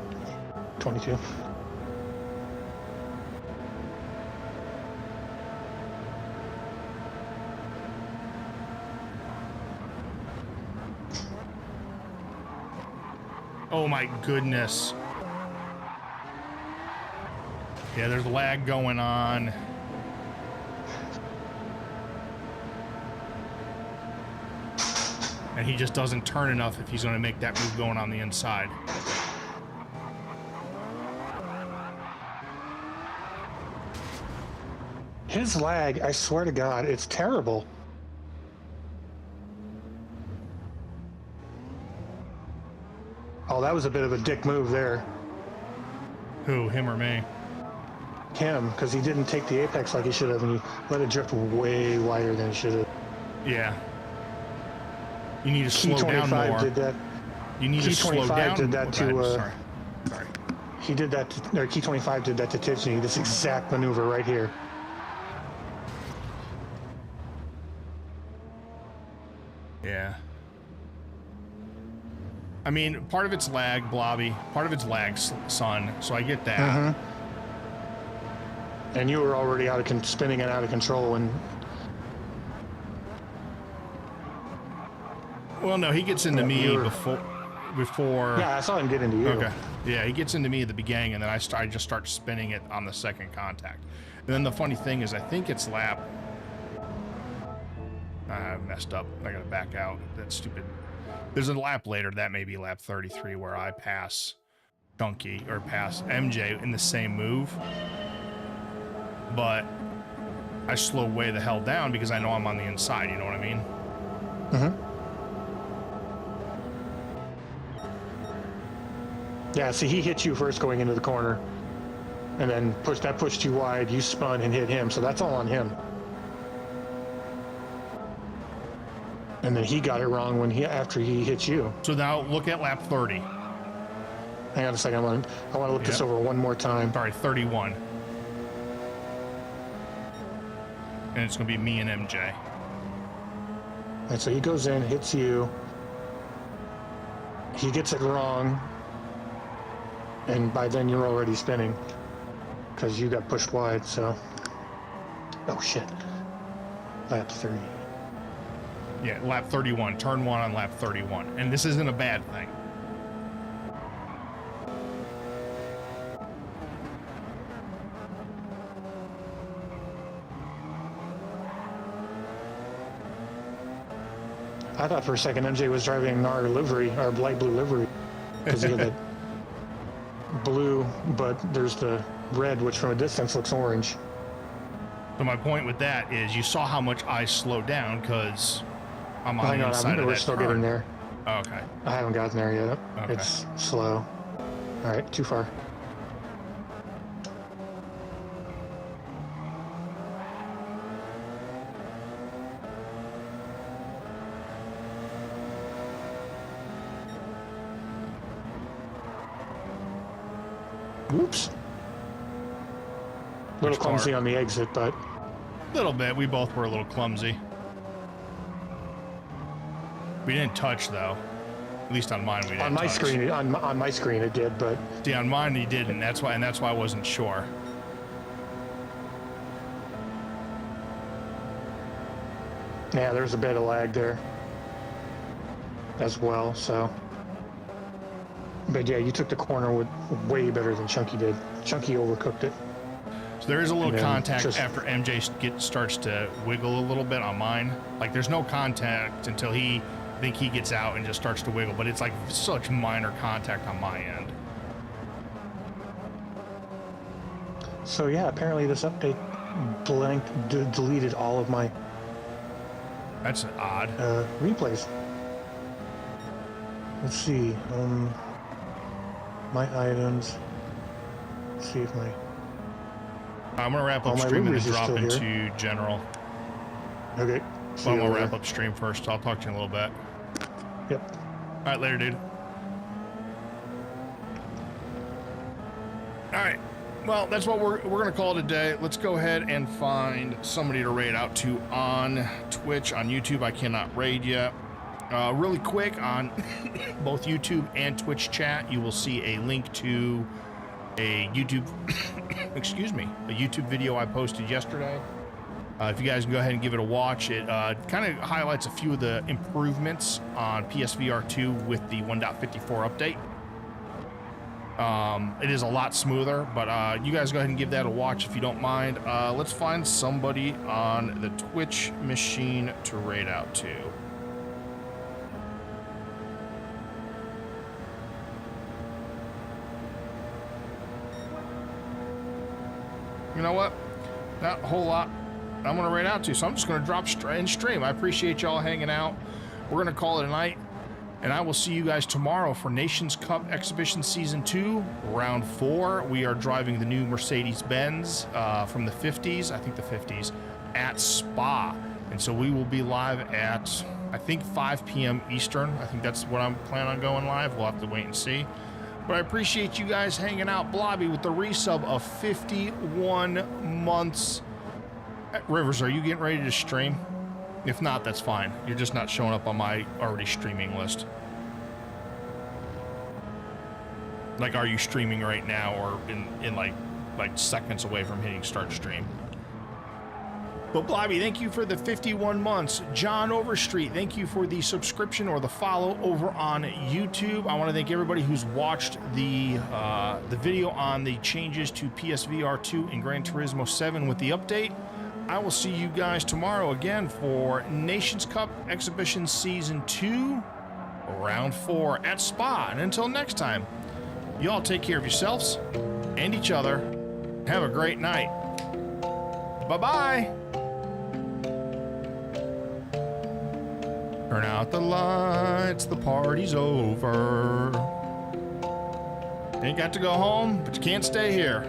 22. Oh my goodness. Yeah, there's lag going on. And he just doesn't turn enough if he's going to make that move going on the inside. His lag, I swear to God, it's terrible. Oh, that was a bit of a dick move there. Who, him or me? Him, because he didn't take the apex like he should have, and he let it drift way wider than he should have. Yeah. You need to slow down more. Key 25 did that. You need to slow down. Did that to. Sorry. He did that. Or Key 25 did that to Titchney. This exact maneuver right here. Yeah. I mean, part of it's lag, Blobby. Part of it's lag, son. So I get that. Mm-hmm. And you were already spinning and out of control, and. Well, no, he gets into me before. Yeah, I saw him get into you. Okay. Yeah, he gets into me at the beginning, and then I just start spinning it on the second contact. And then the funny thing is, I think it's lap. I messed up. I gotta back out. That's stupid. There's a lap later. That may be lap 33 where I pass Chunky or pass MJ in the same move. But I slow way the hell down because I know I'm on the inside. You know what I mean? Mm-hmm. Yeah, see, he hit you first going into the corner, and then pushed you wide. You spun and hit him, so that's all on him. And then he got it wrong after he hit you. So now look at lap 30. Hang on a second. I want to look this over one more time. Sorry, 31. And it's going to be me and MJ. And so he goes in, hits you. He gets it wrong. And by then you're already spinning because you got pushed wide, so. Oh, shit. Lap 30. Yeah, lap 31. Turn 1 on lap 31. And this isn't a bad thing. I thought for a second MJ was driving our livery, our light blue livery, because he had that blue, but there's the red, which from a distance looks orange. So my point with that is you saw how much I slowed down because I'm on the inside of that we're still turn. getting there. Oh, okay. I haven't gotten there yet. Okay. It's slow. All right, too far. Whoops. A little clumsy on the exit, but... A little bit. We both were a little clumsy. We didn't touch, though. At least on mine, we didn't on my touch. screen, on my screen, it did, but... See, on mine, he didn't. That's why I wasn't sure. Yeah, there's a bit of lag there as well, so... But yeah, you took the corner with way better than Chunky did. Chunky overcooked it. So there is a little contact just, after MJ starts to wiggle a little bit on mine. Like there's no contact until I think he gets out and just starts to wiggle, but it's like such minor contact on my end. So yeah, apparently this update deleted all of my... That's odd. Replays. Let's see. My items. Let's see if my... I'm going to wrap up stream and then drop into general. Okay. Well, I'm going to wrap up stream first. I'll talk to you in a little bit. Yep. All right, later, dude. All right. Well, that's what we're going to call it a day. Let's go ahead and find somebody to raid out to on Twitch. On YouTube, I cannot raid yet. Really quick, on both YouTube and Twitch chat, you will see a link to a YouTube, excuse me, a YouTube video I posted yesterday. If you guys can go ahead and give it a watch, it kind of highlights a few of the improvements on PSVR 2 with the 1.54 update. It is a lot smoother, but you guys go ahead and give that a watch if you don't mind. Let's find somebody on the Twitch machine to raid out to. you know what? Not a whole lot I'm going to rate out to, so I'm just going to drop and stream. I appreciate y'all hanging out. We're going to call it a night, and I will see you guys tomorrow for Nations Cup Exhibition Season 2, Round 4. We are driving the new Mercedes-Benz from the 50s, I think the 50s, at Spa. And so we will be live at, I think, 5 p.m. Eastern. I think that's what I'm planning on going live. We'll have to wait and see. But I appreciate you guys hanging out. Blobby with the resub of 51 months. Rivers, are you getting ready to stream? If not, that's fine. You're just not showing up on my already streaming list. Like, are you streaming right now or in like seconds away from hitting start stream? But Blobby, thank you for the 51 months. John Overstreet, thank you for the subscription or the follow over on YouTube. I want to thank everybody who's watched the video on the changes to PSVR 2 and Gran Turismo 7 with the update. I will see you guys tomorrow again for Nations Cup Exhibition Season 2, Round 4 at Spa. And until next time, you all take care of yourselves and each other. Have a great night. Bye-bye. Turn out the lights, the party's over. Ain't got to go home, but you can't stay here.